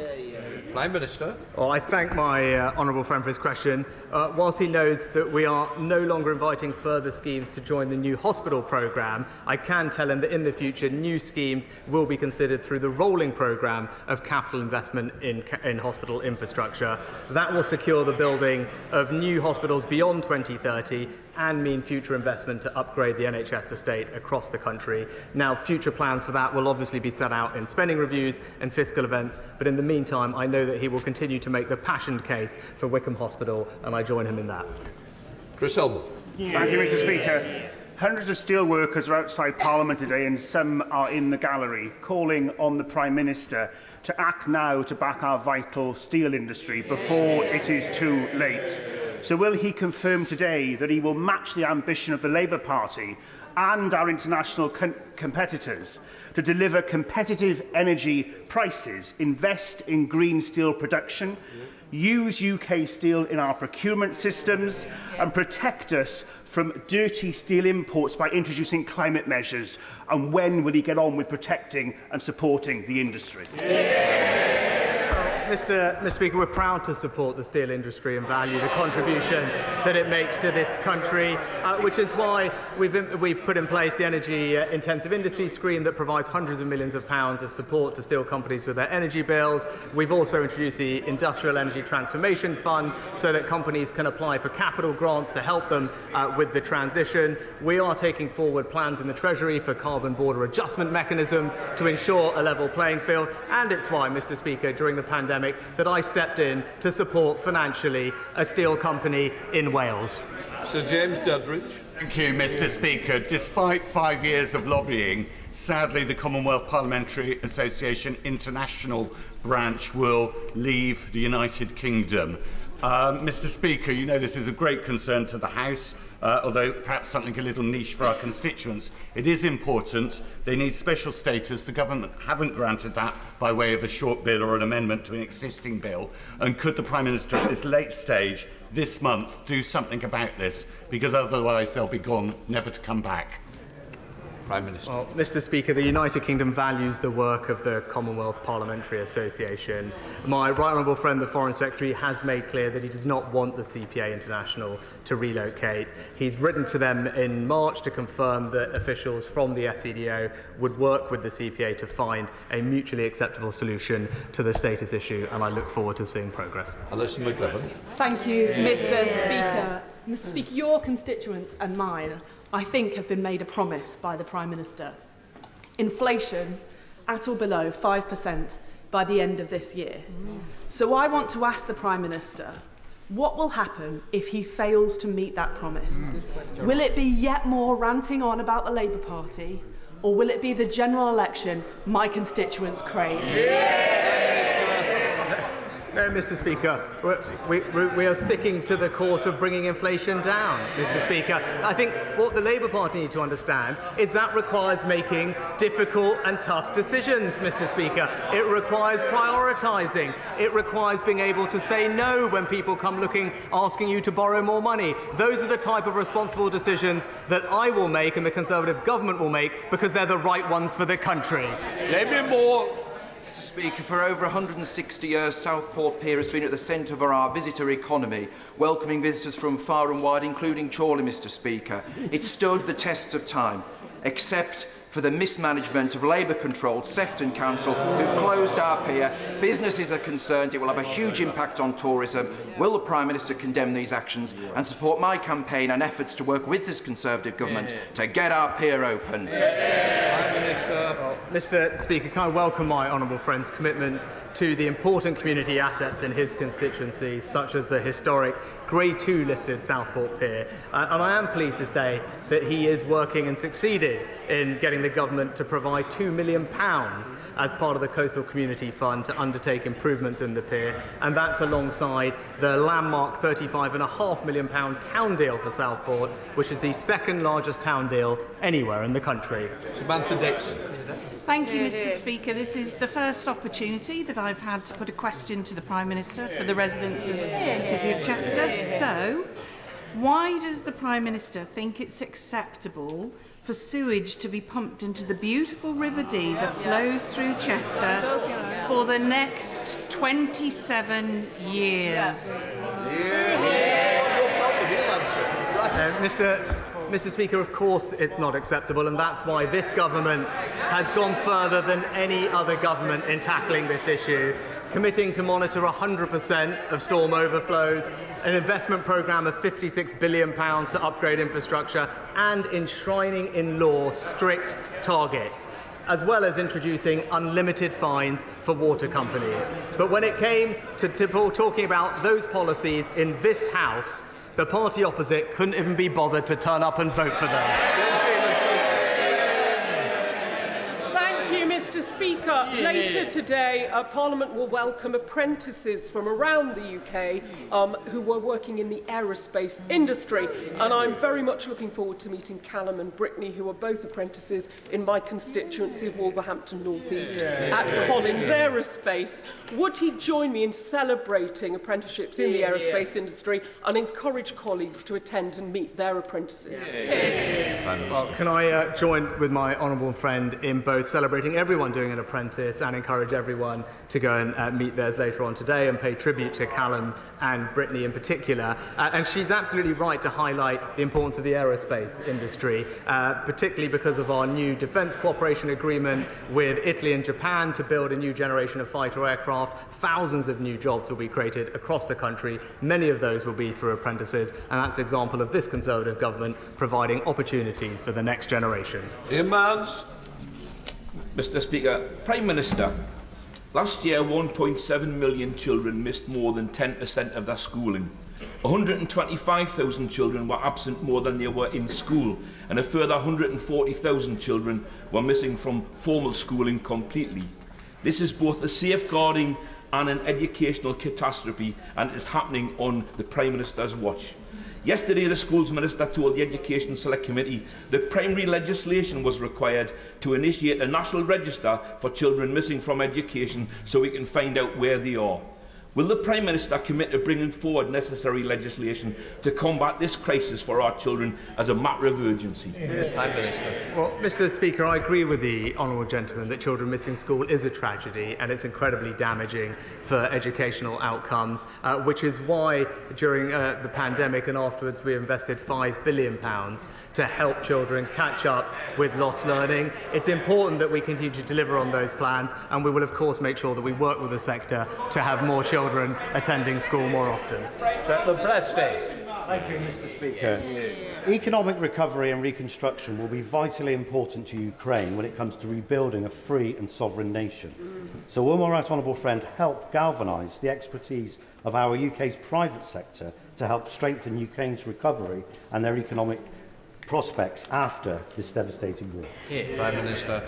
Prime Minister. Well, I thank my honourable friend for his question. Whilst he knows that we are no longer inviting further schemes to join the new hospital programme, I can tell him that in the future new schemes will be considered through the rolling programme of capital investment in hospital infrastructure. That will secure the building of new hospitals beyond 2030 and mean future investment to upgrade the NHS estate across the country. Now, future plans for that will obviously be set out in spending reviews and fiscal events, but in the meantime, I know that he will continue to make the passionate case for Wickham Hospital, and I join him in that. Chris Elman. Thank you, Mr. Speaker. Hundreds of steel workers are outside Parliament today, and some are in the gallery, calling on the Prime Minister to act now to back our vital steel industry before it is too late. So will he confirm today that he will match the ambition of the Labour Party and our international competitors to deliver competitive energy prices, invest in green steel production, use UK steel in our procurement systems, and protect us from dirty steel imports by introducing climate measures? And when will he get on with protecting and supporting the industry? Mr. Speaker, we're proud to support the steel industry and value the contribution that it makes to this country, which is why we've put in place the energy intensive industry scheme that provides hundreds of millions of pounds of support to steel companies with their energy bills. We've also introduced the Industrial Energy Transformation Fund so that companies can apply for capital grants to help them with the transition. We are taking forward plans in the Treasury for carbon border adjustment mechanisms to ensure a level playing field, and it's why, Mr. Speaker, during the pandemic, that I stepped in to support financially a steel company in Wales. Sir James Duddridge. Thank you, Mr. Speaker. Despite 5 years of lobbying, sadly the Commonwealth Parliamentary Association International branch will leave the United Kingdom. Mr. Speaker, you know this is a great concern to the House, although perhaps something a little niche for our constituents. It is important. They need special status. The government haven't granted that by way of a short bill or an amendment to an existing bill. And could the Prime Minister at this late stage, this month, do something about this? Because otherwise they'll be gone, never to come back. Prime Minister. Well, Mr. Speaker, the United Kingdom values the work of the Commonwealth Parliamentary Association. My right honourable friend, the Foreign Secretary, has made clear that he does not want the CPA International to relocate. He's written to them in March to confirm that officials from the SCDO would work with the CPA to find a mutually acceptable solution to the status issue, and I look forward to seeing progress. Alison McLevin. Thank you, Mr. Speaker. Mr. Speaker, your constituents and mine, I think, have been made a promise by the Prime Minister. Inflation at or below 5% by the end of this year. So I want to ask the Prime Minister, what will happen if he fails to meet that promise? Will it be yet more ranting on about the Labour Party, or will it be the general election my constituents crave? No, Mr. Speaker, we are sticking to the course of bringing inflation down, Mr. Speaker. I think what the Labour Party need to understand is that requires making difficult and tough decisions, Mr. Speaker. It requires prioritising. It requires being able to say no when people come asking you to borrow more money. Those are the type of responsible decisions that I will make and the Conservative government will make because they're the right ones for the country. Let me more. Mr. Speaker, for over 160 years, Southport Pier has been at the centre of our visitor economy, welcoming visitors from far and wide, including Chorley, Mr. Speaker. It stood the tests of time, except for the mismanagement of Labour-controlled Sefton Council, who've closed our pier. Businesses are concerned it will have a huge impact on tourism. Will the Prime Minister condemn these actions and support my campaign and efforts to work with this Conservative government to get our pier open? Mr. Speaker, can I welcome my honourable friend's commitment to the important community assets in his constituency, such as the historic Grade 2 listed Southport Pier. And I am pleased to say that he is working and succeeded in getting the government to provide £2 million as part of the Coastal Community Fund to undertake improvements in the pier. And that's alongside the landmark £35.5 million town deal for Southport, which is the second largest town deal anywhere in the country. Samantha Dixon. Thank you, Mr. Speaker. This is the first opportunity that I've had to put a question to the Prime Minister for the residents of the City of Chester. So, why does the Prime Minister think it's acceptable for sewage to be pumped into the beautiful River Dee that flows through Chester for the next 27 years? Mr. Speaker, of course it's not acceptable, and that's why this government has gone further than any other government in tackling this issue, committing to monitor 100% of storm overflows, an investment programme of £56 billion to upgrade infrastructure, and enshrining in law strict targets, as well as introducing unlimited fines for water companies. But when it came to talking about those policies in this House, the party opposite couldn't even be bothered to turn up and vote for them. Thank you, Mr. Speaker. Later today, Parliament will welcome apprentices from around the UK who were working in the aerospace industry. And I'm very much looking forward to meeting Callum and Brittany, who are both apprentices in my constituency of Wolverhampton North East at Collins Aerospace. Would he join me in celebrating apprenticeships in the aerospace industry and encourage colleagues to attend and meet their apprentices? Well, can I join with my honourable friend in both celebrating everyone doing an apprentice and encourage everyone to go and meet theirs later on today and pay tribute to Callum and Brittany in particular. And she's absolutely right to highlight the importance of the aerospace industry, particularly because of our new defence cooperation agreement with Italy and Japan to build a new generation of fighter aircraft. Thousands of new jobs will be created across the country. Many of those will be through apprentices, and that's an example of this Conservative government providing opportunities for the next generation. Mr. Speaker, Prime Minister, last year 1.7 million children missed more than 10% of their schooling. 125,000 children were absent more than they were in school, and a further 140,000 children were missing from formal schooling completely. This is both a safeguarding and an educational catastrophe, and it is happening on the Prime Minister's watch. Yesterday, the Schools Minister told the Education Select Committee that primary legislation was required to initiate a national register for children missing from education so we can find out where they are. Will the Prime Minister commit to bringing forward necessary legislation to combat this crisis for our children as a matter of urgency? Prime Minister. Well, Mr. Speaker, I agree with the honourable gentleman that children missing school is a tragedy and it's incredibly damaging for educational outcomes, which is why during the pandemic and afterwards we invested £5 billion to help children catch up with lost learning. It's important that we continue to deliver on those plans, and we will of course make sure that we work with the sector to have more children attending school more often. Thank you, Mr. Speaker. Economic recovery and reconstruction will be vitally important to Ukraine when it comes to rebuilding a free and sovereign nation. So will my right honourable friend help galvanise the expertise of our UK's private sector to help strengthen Ukraine's recovery and their economic prospects after this devastating war? Prime Minister.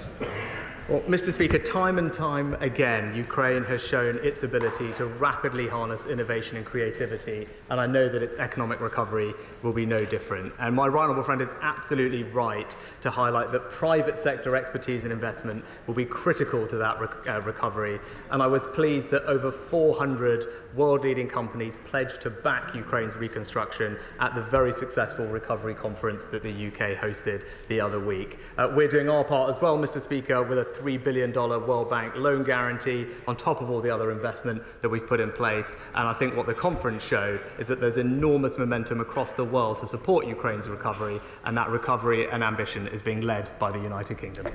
Well, Mr. Speaker, time and time again, Ukraine has shown its ability to rapidly harness innovation and creativity, and I know that its economic recovery will be no different. And my right honourable friend is absolutely right to highlight that private sector expertise and investment will be critical to that recovery. And I was pleased that over 400 world-leading companies pledged to back Ukraine's reconstruction at the very successful recovery conference that the UK hosted the other week. We're doing our part as well, Mr. Speaker, with a $3 billion World Bank loan guarantee on top of all the other investment that we've put in place. And I think what the conference showed is that there's enormous momentum across the world to support Ukraine's recovery, and that recovery and ambition is being led by the United Kingdom.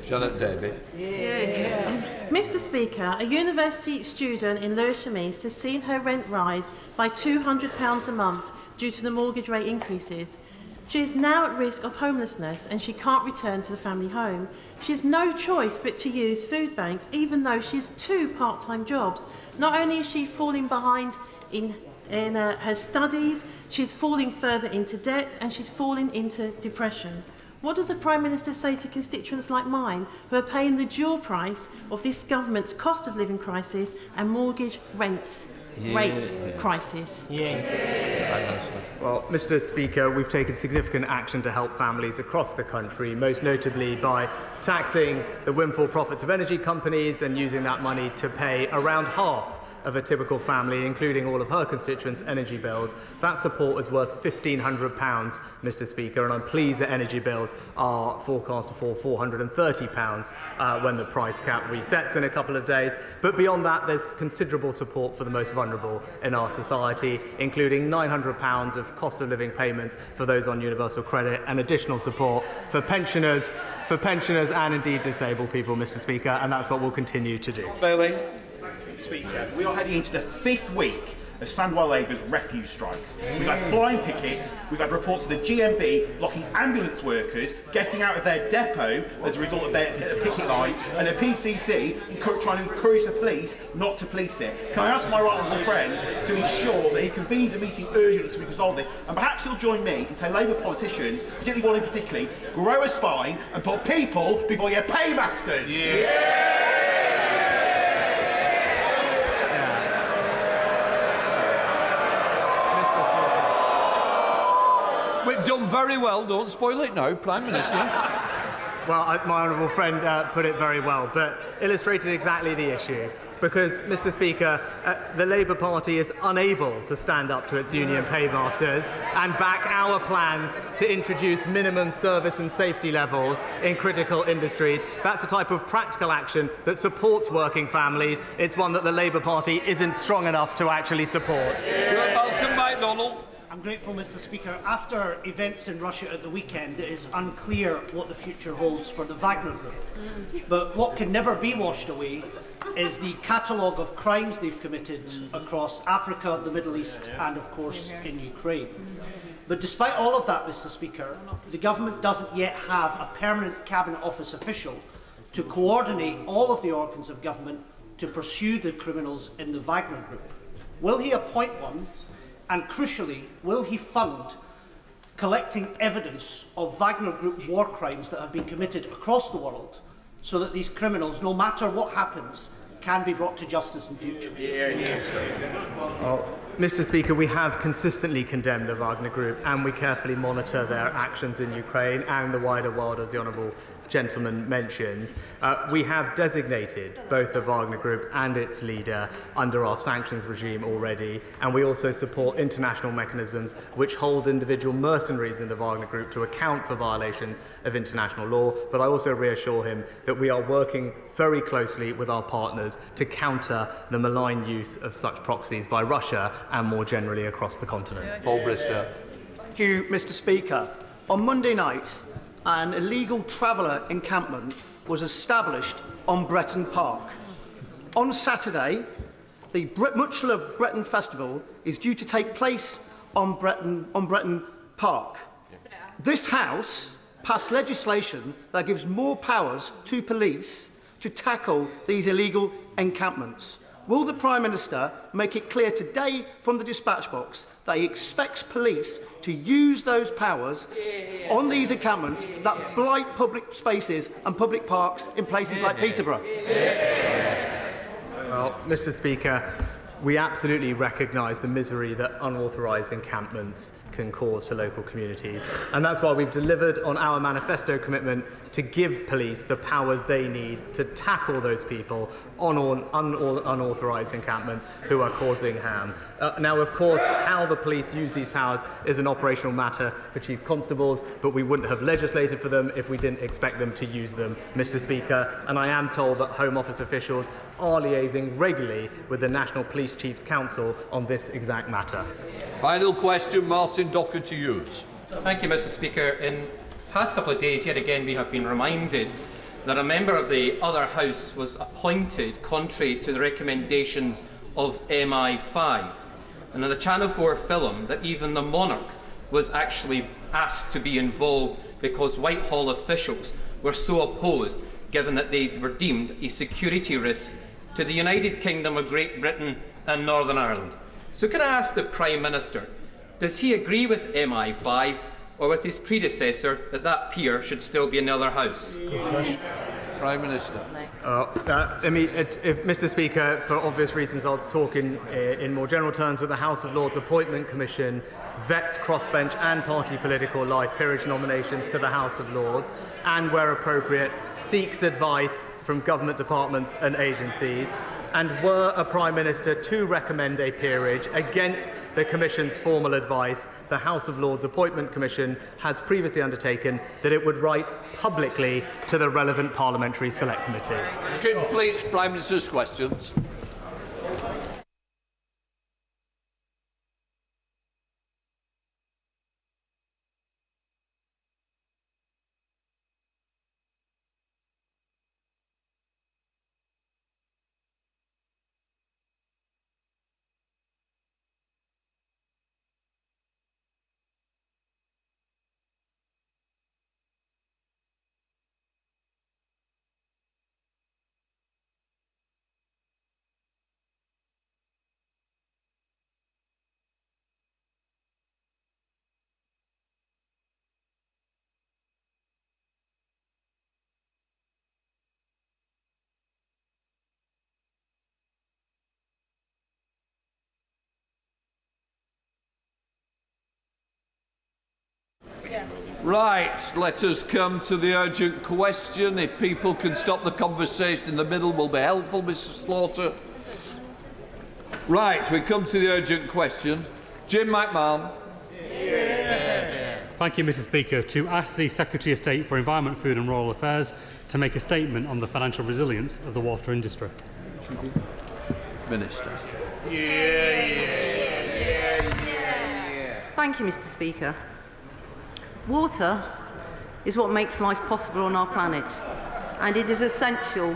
Janet David. Mr. Speaker, a university student in Lewisham East has seen her rent rise by £200 a month due to the mortgage rate increases. She is now at risk of homelessness and she can't return to the family home. She has no choice but to use food banks, even though she has 2 part-time jobs. Not only is she falling behind in her studies, she's falling further into debt and she's falling into depression. What does the Prime Minister say to constituents like mine who are paying the dual price of this government's cost of living crisis and mortgage rates crisis? Well, Mr. Speaker, we've taken significant action to help families across the country, most notably by taxing the windfall profits of energy companies and using that money to pay around half of a typical family, including all of her constituents' energy bills. That support is worth £1,500, Mr. Speaker, and I'm pleased that energy bills are forecast to fall £430 when the price cap resets in a couple of days. But beyond that, there's considerable support for the most vulnerable in our society, including £900 of cost of living payments for those on universal credit and additional support for pensioners and indeed disabled people, Mr. Speaker, and that's what we'll continue to do. Bailey. Mr. Speaker, we are heading into the 5th week of Sandwell Labour's refuse strikes. We've had flying pickets, we've had reports of the GMB blocking ambulance workers getting out of their depot as a result of their picket lines, and the PCC trying to encourage the police not to police it. Can I ask my right honourable friend to ensure that he convenes a meeting urgently so we can resolve this, and perhaps he'll join me and tell Labour politicians, particularly one in particular, grow a spine and put people before your paymasters. We've done very well, don't spoil it now, Prime Minister. Well, my honourable friend put it very well, but illustrated exactly the issue. Because, Mr. Speaker, the Labour Party is unable to stand up to its union paymasters and back our plans to introduce minimum service and safety levels in critical industries. That's the type of practical action that supports working families. It's one that the Labour Party isn't strong enough to actually support. Welcome back, Donald. I'm grateful, Mr. Speaker. After events in Russia at the weekend, it is unclear what the future holds for the Wagner Group. But what can never be washed away is the catalogue of crimes they've committed across Africa, the Middle East and, of course, in Ukraine. But despite all of that, Mr. Speaker, the government doesn't yet have a permanent Cabinet Office official to coordinate all of the organs of government to pursue the criminals in the Wagner Group. Will he appoint one? And crucially, will he fund collecting evidence of Wagner Group war crimes that have been committed across the world so that these criminals, no matter what happens, can be brought to justice in future? Well, Mr. Speaker, we have consistently condemned the Wagner Group and we carefully monitor their actions in Ukraine and the wider world, as the Honourable gentleman mentions. We have designated both the Wagner Group and its leader under our sanctions regime already, and we also support international mechanisms which hold individual mercenaries in the Wagner Group to account for violations of international law. But I also reassure him that we are working very closely with our partners to counter the malign use of such proxies by Russia and more generally across the continent. Paul Bristow. Thank you, Mr. Speaker. On Monday night, an illegal traveller encampment was established on Bretton Park. On Saturday, the Much Loved Bretton Festival is due to take place on Breton Park. This House passed legislation that gives more powers to police to tackle these illegal encampments. Will the Prime Minister make it clear today from the dispatch box that he expects police to use those powers on these encampments that blight public spaces and public parks in places like Peterborough? Well, Mr. Speaker, we absolutely recognise the misery that unauthorised encampments can cause to local communities, and that's why we've delivered on our manifesto commitment to give police the powers they need to tackle those people on unauthorised encampments who are causing harm. Now, of course, how the police use these powers is an operational matter for chief constables, but we wouldn't have legislated for them if we didn't expect them to use them, Mr. Speaker, and I am told that Home Office officials are liaising regularly with the National Police Chiefs Council on this exact matter. Final question, Martin Docker to use. Thank you, Mr. Speaker. In the past couple of days, yet again, we have been reminded that a member of the other House was appointed contrary to the recommendations of MI5. And in the Channel 4 film, that even the monarch was actually asked to be involved because Whitehall officials were so opposed, given that they were deemed a security risk to the United Kingdom of Great Britain and Northern Ireland. So can I ask the Prime Minister, does he agree with MI5 or with his predecessor that peer should still be in the other House? Prime Minister. If Mr. Speaker, for obvious reasons, I'll talk in more general terms. With the House of Lords Appointment Commission vets crossbench and party political life peerage nominations to the House of Lords, and where appropriate, seeks advice from government departments and agencies, and were a Prime Minister to recommend a peerage against the Commission's formal advice, the House of Lords Appointment Commission has previously undertaken that it would write publicly to the relevant Parliamentary Select Committee. Completes Prime Minister's questions. Right, let us come to the urgent question. If people can stop the conversation in the middle, will be helpful, Mr. Slaughter. Right, we come to the urgent question. Jim McMahon. Thank you, Mr. Speaker. To ask the Secretary of State for Environment, Food and Rural Affairs to make a statement on the financial resilience of the water industry. Minister. Thank you, Mr. Speaker. Water is what makes life possible on our planet, and it is essential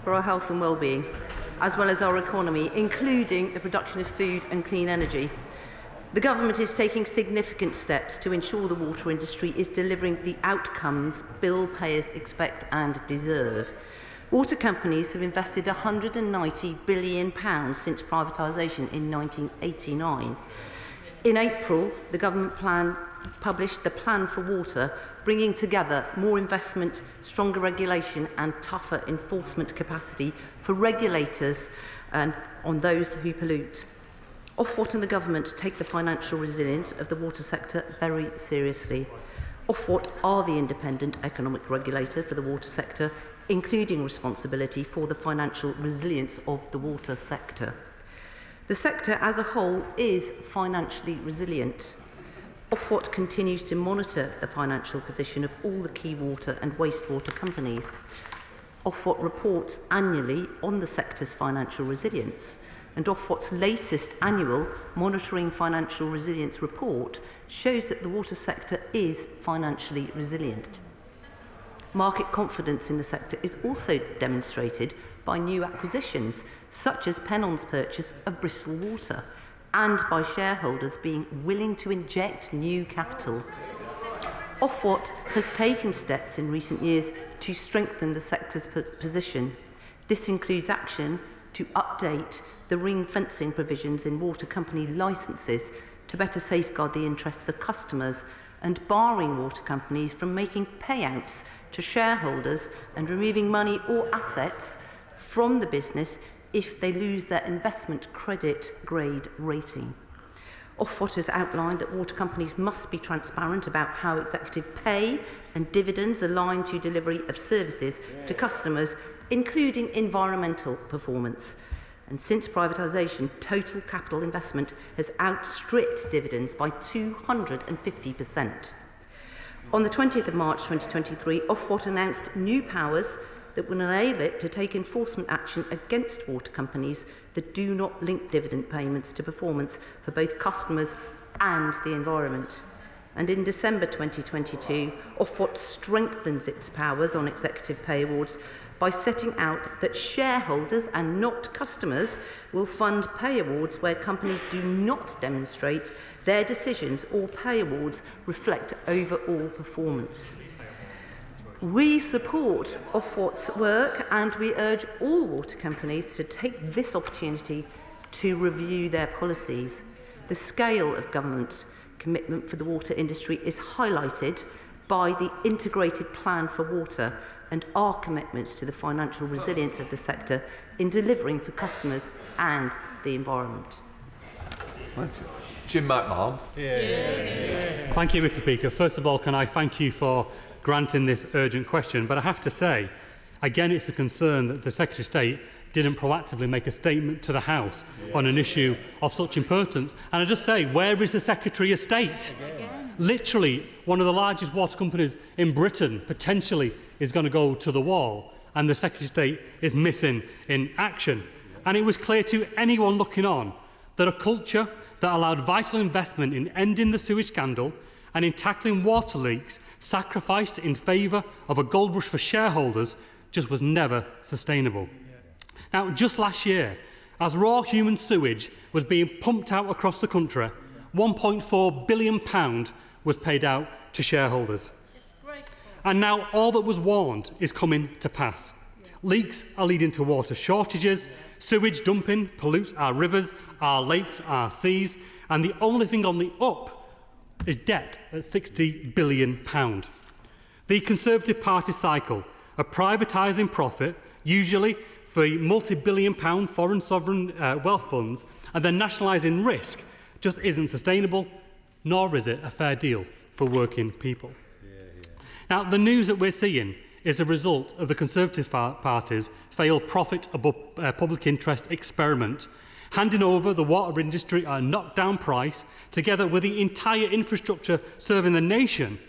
for our health and well-being, as well as our economy, including the production of food and clean energy. The government is taking significant steps to ensure the water industry is delivering the outcomes bill payers expect and deserve. Water companies have invested £190 billion since privatisation in 1989. In April, the government published the Plan for Water, bringing together more investment, stronger regulation and tougher enforcement capacity for regulators and on those who pollute. Ofwat and the government take the financial resilience of the water sector very seriously. Ofwat are the independent economic regulator for the water sector, including responsibility for the financial resilience of the water sector. The sector as a whole is financially resilient. Ofwat continues to monitor the financial position of all the key water and wastewater companies. Ofwat reports annually on the sector's financial resilience, and Ofwat's latest annual Monitoring Financial Resilience report shows that the water sector is financially resilient. Market confidence in the sector is also demonstrated by new acquisitions, such as Pennon's purchase of Bristol Water, and by shareholders being willing to inject new capital. Ofwat has taken steps in recent years to strengthen the sector's position. This includes action to update the ring-fencing provisions in water company licences to better safeguard the interests of customers and barring water companies from making payouts to shareholders and removing money or assets from the business if they lose their investment credit grade rating. Ofwat has outlined that water companies must be transparent about how executive pay and dividends align to delivery of services to customers, including environmental performance. And since privatisation, total capital investment has outstripped dividends by 250%. On the 20th of March 2023, Ofwat announced new powers that will enable it to take enforcement action against water companies that do not link dividend payments to performance for both customers and the environment. And in December 2022, Ofwat strengthens its powers on executive pay awards by setting out that shareholders and not customers will fund pay awards where companies do not demonstrate their decisions or pay awards reflect overall performance. We support Ofwat's work and we urge all water companies to take this opportunity to review their policies. The scale of government commitment for the water industry is highlighted by the Integrated Plan for Water and our commitments to the financial resilience of the sector in delivering for customers and the environment. Thank you. Jim McMahon. Thank you, Mr. Speaker. First of all, can I thank you for granting this urgent question, but I have to say, again, it's a concern that the Secretary of State didn't proactively make a statement to the House on an issue of such importance. And I just say, where is the Secretary of State? Literally, one of the largest water companies in Britain potentially is going to go to the wall, and the Secretary of State is missing in action. And it was clear to anyone looking on that a culture that allowed vital investment in ending the sewage scandal and in tackling water leaks sacrificed in favour of a gold rush for shareholders just was never sustainable. Now, just last year, as raw human sewage was being pumped out across the country, £1.4 billion was paid out to shareholders. And now all that was warned is coming to pass. Leaks are leading to water shortages, sewage dumping pollutes our rivers, our lakes, our seas, and the only thing on the up is debt at £60 billion. The Conservative Party cycle of privatising profit, usually for multi-billion-pound foreign sovereign wealth funds, and then nationalising risk, just isn't sustainable, nor is it a fair deal for working people. Now, the news that we're seeing is a result of the Conservative Party's failed profit above public interest experiment, handing over the water industry at a knockdown price, together with the entire infrastructure serving the nation,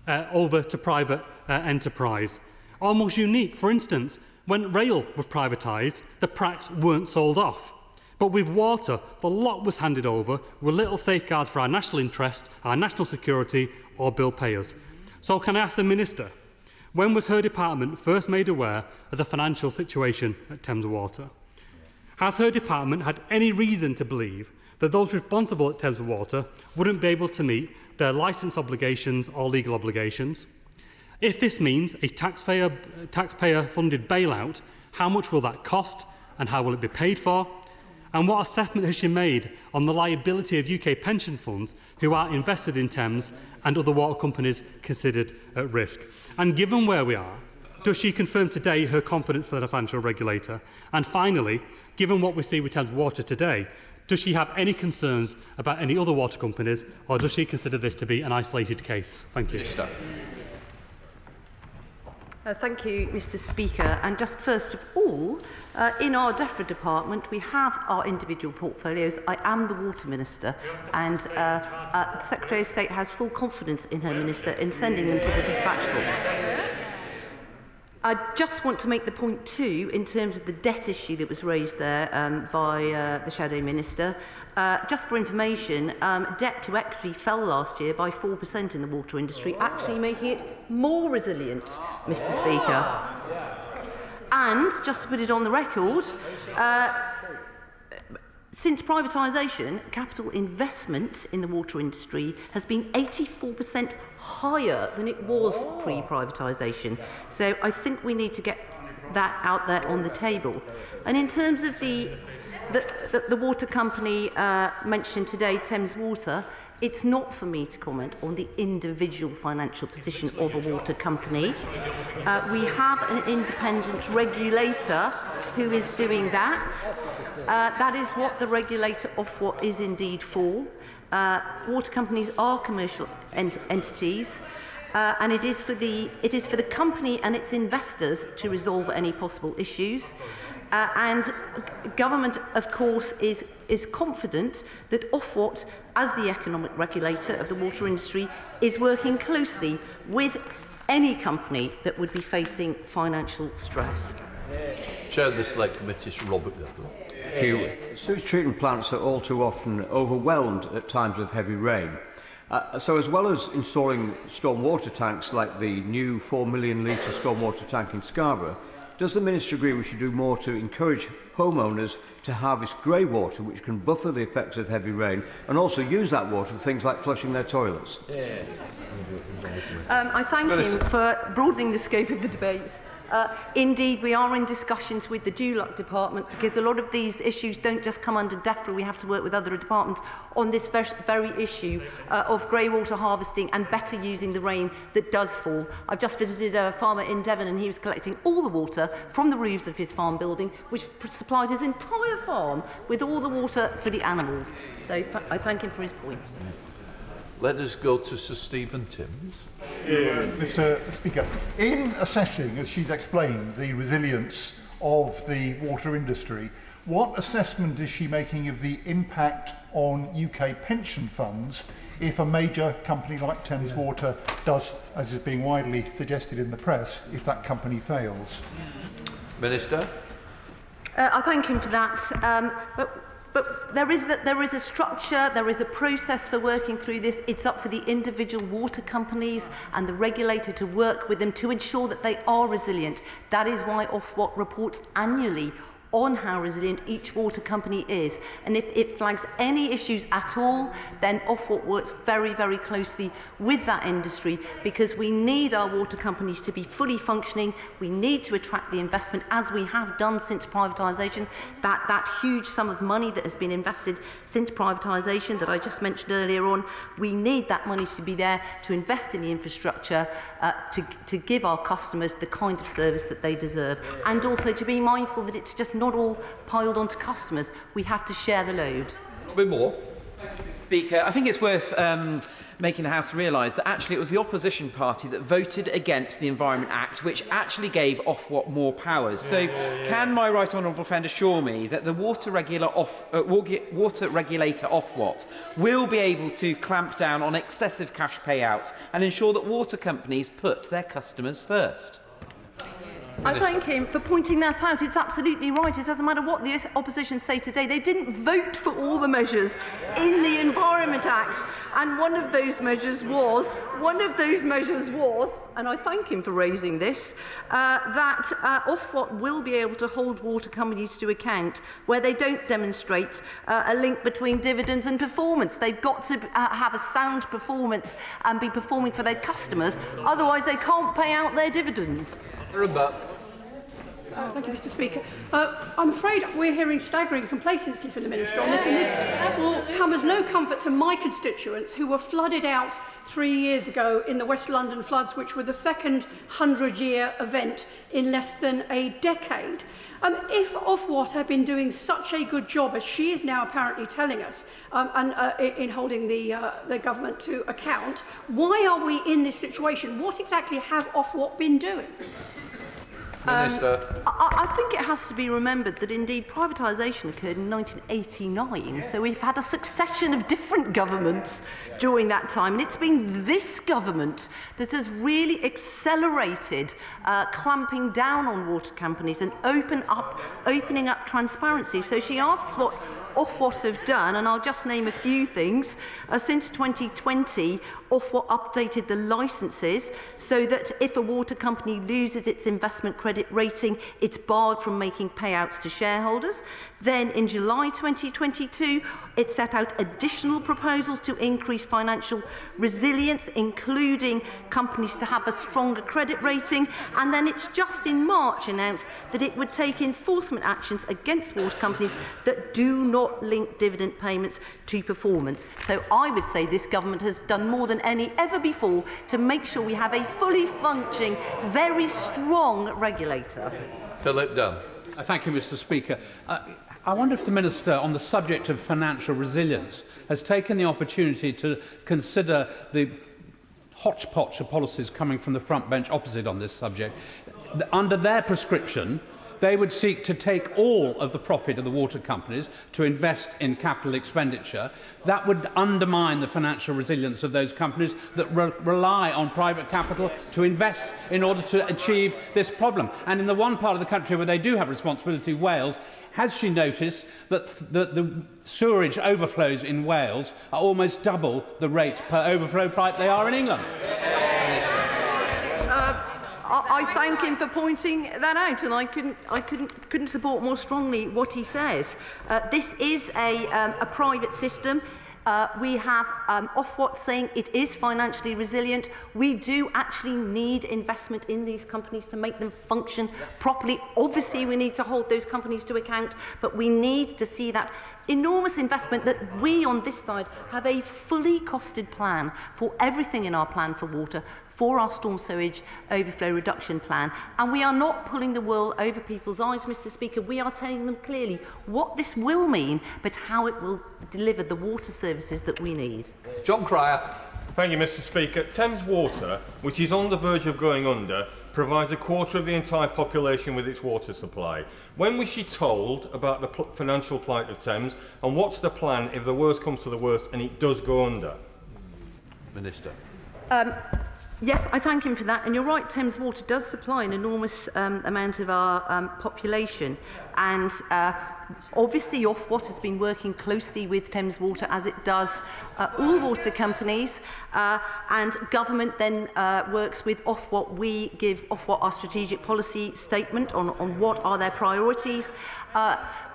over to private enterprise. Almost unique, for instance, when rail was privatised, the PRACs weren't sold off. But with water, the lot was handed over with little safeguards for our national interest, our national security or bill payers. So can I ask the Minister, when was her department first made aware of the financial situation at Thames Water? Has her department had any reason to believe that those responsible at Thames Water wouldn't be able to meet their licence obligations or legal obligations? If this means a taxpayer-funded bailout, how much will that cost and how will it be paid for? And what assessment has she made on the liability of UK pension funds who are invested in Thames and other water companies considered at risk? And given where we are, does she confirm today her confidence for the financial regulator? And finally, given what we see with Thames Water today, does she have any concerns about any other water companies, or does she consider this to be an isolated case? Thank you. Minister. Thank you, Mr. Speaker. And just first of all, in our DEFRA department, we have our individual portfolios. I am the Water Minister, and the Secretary of State has full confidence in her Minister in sending them to the dispatch box. I just want to make the point too, in terms of the debt issue that was raised there by the Shadow Minister. Just for information, debt to equity fell last year by 4% in the water industry, actually making it more resilient, Mr. Speaker. And, just to put it on the record, Since privatisation, capital investment in the water industry has been 84% higher than it was pre-privatisation. So I think we need to get that out there on the table. And in terms of the water company mentioned today, Thames Water, it's not for me to comment on the individual financial position of a water company. We have an independent regulator who is doing that. That is what the regulator Ofwat is indeed for. Water companies are commercial entities, and it is for the company and its investors to resolve any possible issues. And government, of course, is confident that Ofwat, as the economic regulator of the water industry, is working closely with any company that would be facing financial stress. Chair of the Select Committee, Sir Robert Goodwin. Thank you. Sewage treatment plants are all too often overwhelmed at times of heavy rain. So as well as installing stormwater tanks like the new 4 million litre stormwater tank in Scarborough, does the Minister agree we should do more to encourage homeowners to harvest grey water, which can buffer the effects of heavy rain, and also use that water for things like flushing their toilets? I thank him for broadening the scope of the debate. Indeed, we are in discussions with the DULUC department, because a lot of these issues don't just come under DEFRA. We have to work with other departments on this very issue of grey water harvesting and better using the rain that does fall. I've just visited a farmer in Devon, and he was collecting all the water from the roofs of his farm building, which supplied his entire farm with all the water for the animals. So I thank him for his point. Let us go to Sir Stephen Timms. Mr. Speaker, in assessing, as she's explained, the resilience of the water industry, what assessment is she making of the impact on UK pension funds if a major company like Thames Water does, as is being widely suggested in the press, if that company fails? Minister? I thank him for that. But there is a structure, there is a process for working through this. It's up for the individual water companies and the regulator to work with them to ensure that they are resilient. That is why Ofwat reports annually on how resilient each water company is. And if it flags any issues at all, then Ofwat works very, very closely with that industry, because we need our water companies to be fully functioning. We need to attract the investment, as we have done since privatisation. That huge sum of money that has been invested since privatisation that I just mentioned earlier on, we need that money to be there to invest in the infrastructure, to give our customers the kind of service that they deserve, and also to be mindful that it's just not all piled onto customers. We have to share the load. A bit more. Speaker, I think it's worth making the House realise that actually it was the opposition party that voted against the Environment Act, which actually gave Ofwat more powers. So can my right honourable friend assure me that the water regulator Ofwat will be able to clamp down on excessive cash payouts and ensure that water companies put their customers first? I thank him for pointing that out. It's absolutely right. It doesn't matter what the opposition say today. They didn't vote for all the measures in the Environment Act. And one of those measures was, and I thank him for raising this, that Ofwat will be able to hold water companies to account where they don't demonstrate a link between dividends and performance. They've got to have a sound performance and be performing for their customers. Otherwise, they can't pay out their dividends. Thank you, Mr. Speaker. I'm afraid we're hearing staggering complacency from the Minister on this, and this will come as no comfort to my constituents who were flooded out 3 years ago in the West London floods, which were the second 100-year event in less than a decade. If Ofwat had been doing such a good job as she is now apparently telling us, in holding the government to account, why are we in this situation? What exactly have Ofwat been doing? I think it has to be remembered that indeed privatisation occurred in 1989, so we've had a succession of different governments during that time, and it's been this government that has really accelerated clamping down on water companies and opening up transparency. So she asks what Ofwat have done, and I'll just name a few things. Since 2020, Ofwat updated the licences so that if a water company loses its investment credit rating, it's barred from making payouts to shareholders. Then in July 2022, it set out additional proposals to increase financial resilience, including companies to have a stronger credit rating. And then it's just in March announced that it would take enforcement actions against water companies that do not link dividend payments to performance. So I would say this government has done more than any ever before to make sure we have a fully functioning, very strong regulator. Philip Dunn. Thank you, Mr. Speaker. I wonder if the Minister, on the subject of financial resilience, has taken the opportunity to consider the hodgepodge of policies coming from the front bench opposite on this subject. Under their prescription, they would seek to take all of the profit of the water companies to invest in capital expenditure. That would undermine the financial resilience of those companies that rely on private capital to invest in order to achieve this problem. And in the one part of the country where they do have responsibility, Wales, has she noticed that the sewerage overflows in Wales are almost double the rate per overflow pipe they are in England? I thank him for pointing that out, and I couldn't support more strongly what he says. This is a private system. We have Ofwat saying it is financially resilient. We do actually need investment in these companies to make them function properly. Obviously, we need to hold those companies to account, but we need to see that enormous investment that we on this side have a fully costed plan for everything in our plan for water, for our storm sewage overflow reduction plan. And we are not pulling the wool over people's eyes, Mr. Speaker. We are telling them clearly what this will mean, but how it will deliver the water services that we need. John Cryer. Thank you, Mr. Speaker. Thames Water, which is on the verge of going under, provides a quarter of the entire population with its water supply. When was she told about the financial plight of Thames, and what's the plan if the worst comes to the worst and it does go under? Minister. Yes, I thank him for that. And you're right, Thames Water does supply an enormous amount of our population. And obviously, Ofwat has been working closely with Thames Water, as it does all water companies. And government then works with Ofwat. We give Ofwat our strategic policy statement on what are their priorities.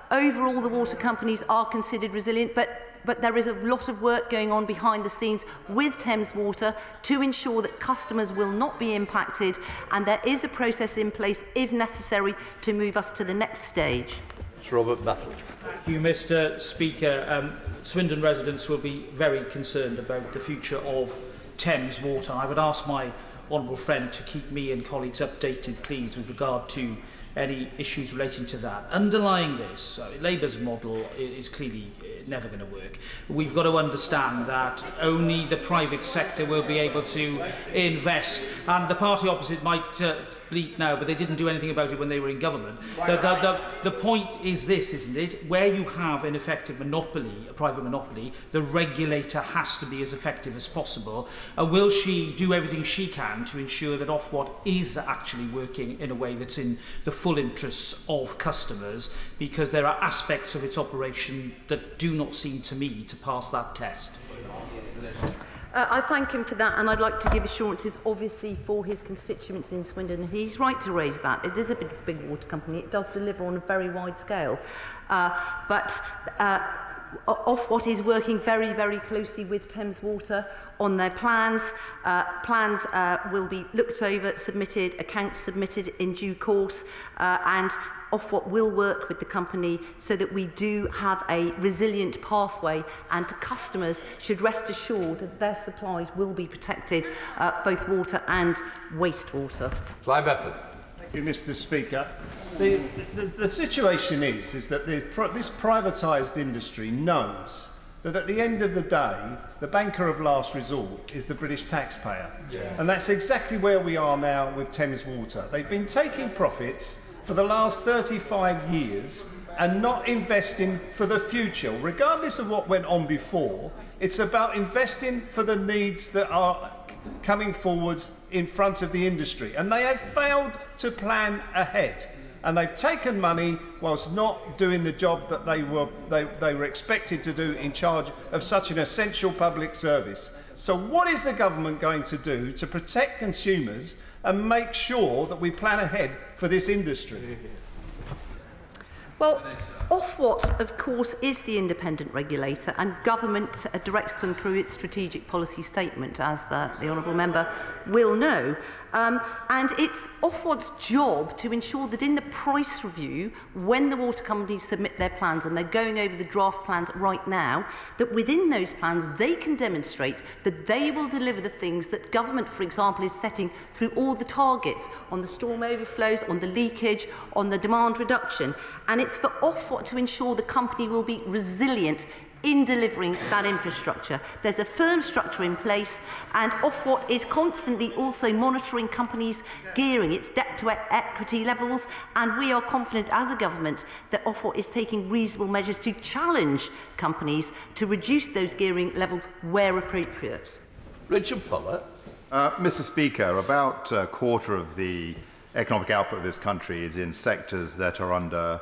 Overall, the water companies are considered resilient, but there is a lot of work going on behind the scenes with Thames Water to ensure that customers will not be impacted, and there is a process in place, if necessary, to move us to the next stage. Sir Robert Battle. Thank you, Mr. Speaker. Swindon residents will be very concerned about the future of Thames Water. I would ask my honourable friend to keep me and colleagues updated, please, with regard to any issues relating to that. Underlying this, Labour's model is clearly never going to work. We've got to understand that only the private sector will be able to invest, and the party opposite might bleat now, but they didn't do anything about it when they were in government. The point is this, isn't it? Where you have an effective monopoly, a private monopoly, the regulator has to be as effective as possible. And will she do everything she can to ensure that Ofwat is actually working in a way that's in the full interests of customers, because there are aspects of its operation that do not seem to me to pass that test? I thank him for that, and I'd like to give assurances, obviously, for his constituents in Swindon. He's right to raise that. It is a big water company. It does deliver on a very wide scale. But Ofwat is working very, very closely with Thames Water on their plans. Plans will be looked over, submitted, accounts submitted in due course, and Ofwat will work with the company so that we do have a resilient pathway, and customers should rest assured that their supplies will be protected, both water and wastewater. Clive Efford. Thank you, Mr. Speaker. The situation is that this privatised industry knows that at the end of the day, the banker of last resort is the British taxpayer. Yeah. And that's exactly where we are now with Thames Water. They've been taking profits for the last 35 years and not investing for the future. Regardless of what went on before, it's about investing for the needs that are coming forwards in front of the industry. And they have failed to plan ahead. And they've taken money whilst not doing the job that they were expected to do in charge of such an essential public service. So what is the government going to do to protect consumers and make sure that we plan ahead for this industry? Well, Ofwat, of course, is the independent regulator, and government directs them through its strategic policy statement, as the honourable member will know. And it's Ofwat's job to ensure that in the price review, when the water companies submit their plans, and they're going over the draft plans right now, that within those plans they can demonstrate that they will deliver the things that government, for example, is setting through all the targets on the storm overflows, on the leakage, on the demand reduction. And it's for Ofwat to ensure the company will be resilient in delivering that infrastructure. There's a firm structure in place, and Ofwat is constantly also monitoring companies' gearing, its debt-to-equity levels, and we are confident as a government that Ofwat is taking reasonable measures to challenge companies to reduce those gearing levels where appropriate. Richard Pollock. Mr. Speaker, about a quarter of the economic output of this country is in sectors that are under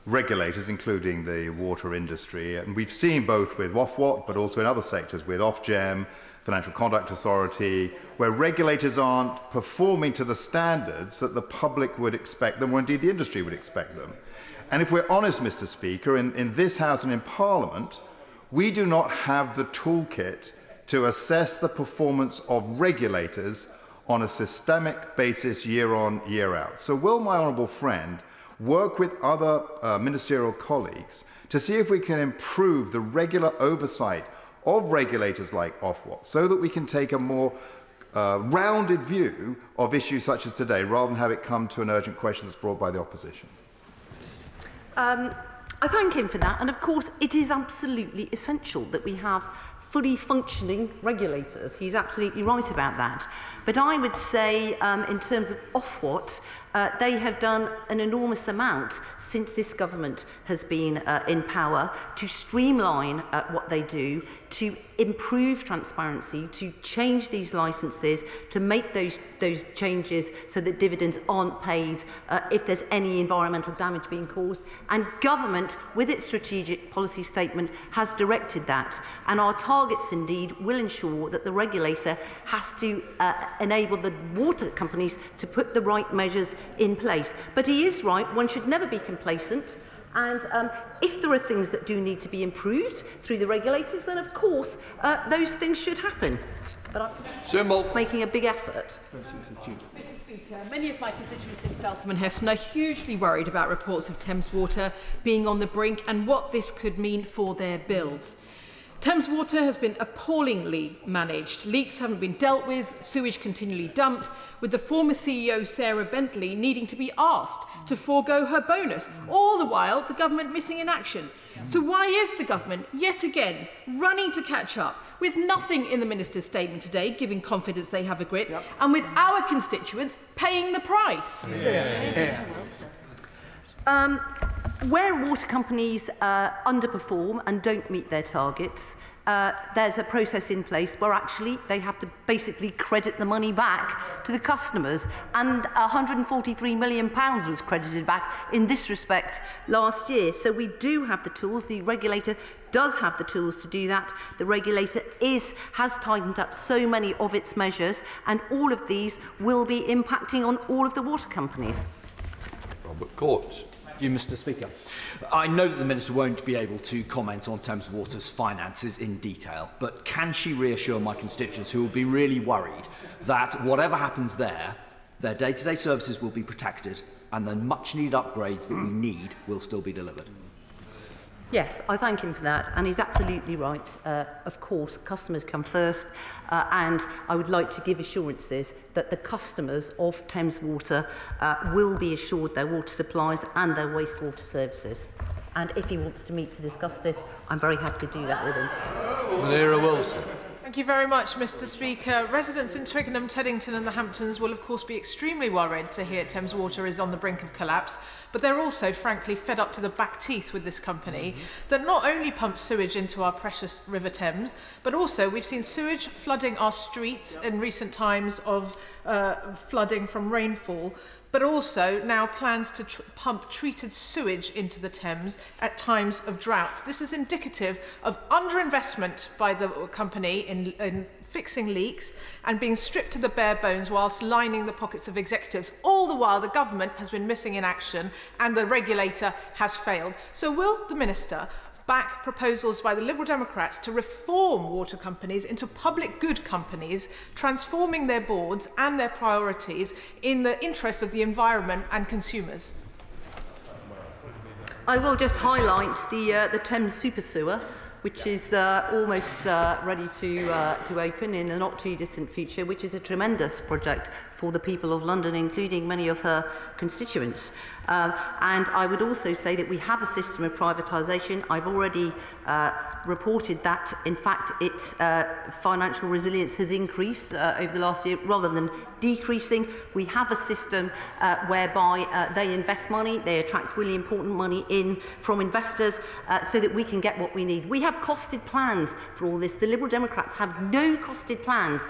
regulators, including the water industry. And we've seen both with Ofwat, but also in other sectors with Ofgem, Financial Conduct Authority, where regulators aren't performing to the standards that the public would expect them, or indeed the industry would expect them. And if we're honest, Mr. Speaker, in this House and in Parliament, we do not have the toolkit to assess the performance of regulators on a systemic basis year on, year out. So will my honourable friend work with other ministerial colleagues to see if we can improve the regular oversight of regulators like Ofwat so that we can take a more rounded view of issues such as today, rather than have it come to an urgent question that's brought by the opposition? I thank him for that, and of course it is absolutely essential that we have fully functioning regulators. He's absolutely right about that. But I would say, in terms of Ofwat, they have done an enormous amount since this government has been in power to streamline what they do, to improve transparency, to change these licences, to make those changes so that dividends aren't paid if there's any environmental damage being caused. And government, with its strategic policy statement, has directed that. And our targets, indeed, will ensure that the regulator has to enable the water companies to put the right measures in place. But he is right, one should never be complacent. And if there are things that do need to be improved through the regulators, then of course those things should happen. But I'm making a big effort. Many of my constituents in Feltham and Heston are hugely worried about reports of Thames Water being on the brink and what this could mean for their bills. Thames Water has been appallingly managed. Leaks haven't been dealt with, sewage continually dumped, with the former CEO Sarah Bentley needing to be asked to forego her bonus, all the while the government missing in action. So why is the government, yet again, running to catch up, with nothing in the minister's statement today giving confidence they have a grip, and with our constituents paying the price? Where water companies underperform and don't meet their targets, there's a process in place where actually they have to basically credit the money back to the customers. And £143 million was credited back in this respect last year. So we do have the tools. The regulator does have the tools to do that. The regulator has tightened up so many of its measures, and all of these will be impacting on all of the water companies. Robert Court. Thank you, Mr. Speaker. I know that the Minister won't be able to comment on Thames Water's finances in detail, but can she reassure my constituents who will be really worried that whatever happens there, their day-to-day services will be protected and the much-needed upgrades that we need will still be delivered? Yes, I thank him for that, and he's absolutely right. Of course, customers come first, and I would like to give assurances that the customers of Thames Water will be assured their water supplies and their wastewater services. And if he wants to meet to discuss this, I'm very happy to do that with him. Manira Wilson. Thank you very much, Mr. Speaker. Residents in Twickenham, Teddington and the Hamptons will of course be extremely worried to hear Thames Water is on the brink of collapse, but they're also frankly fed up to the back teeth with this company that not only pumps sewage into our precious River Thames, but also we've seen sewage flooding our streets in recent times of flooding from rainfall, but also now plans to pump treated sewage into the Thames at times of drought. This is indicative of underinvestment by the company in fixing leaks and being stripped to the bare bones whilst lining the pockets of executives. All the while, the government has been missing in action and the regulator has failed. So will the Minister back proposals by the Liberal Democrats to reform water companies into public good companies, transforming their boards and their priorities in the interest of the environment and consumers? I will just highlight the Thames Super Sewer, which is almost ready to open in the not too distant future, which is a tremendous project for the people of London, including many of her constituents. And I would also say that we have a system of privatisation. I've already reported that, in fact, its financial resilience has increased over the last year rather than decreasing. We have a system whereby they invest money, they attract really important money in from investors so that we can get what we need. We have costed plans for all this. The Liberal Democrats have no costed plans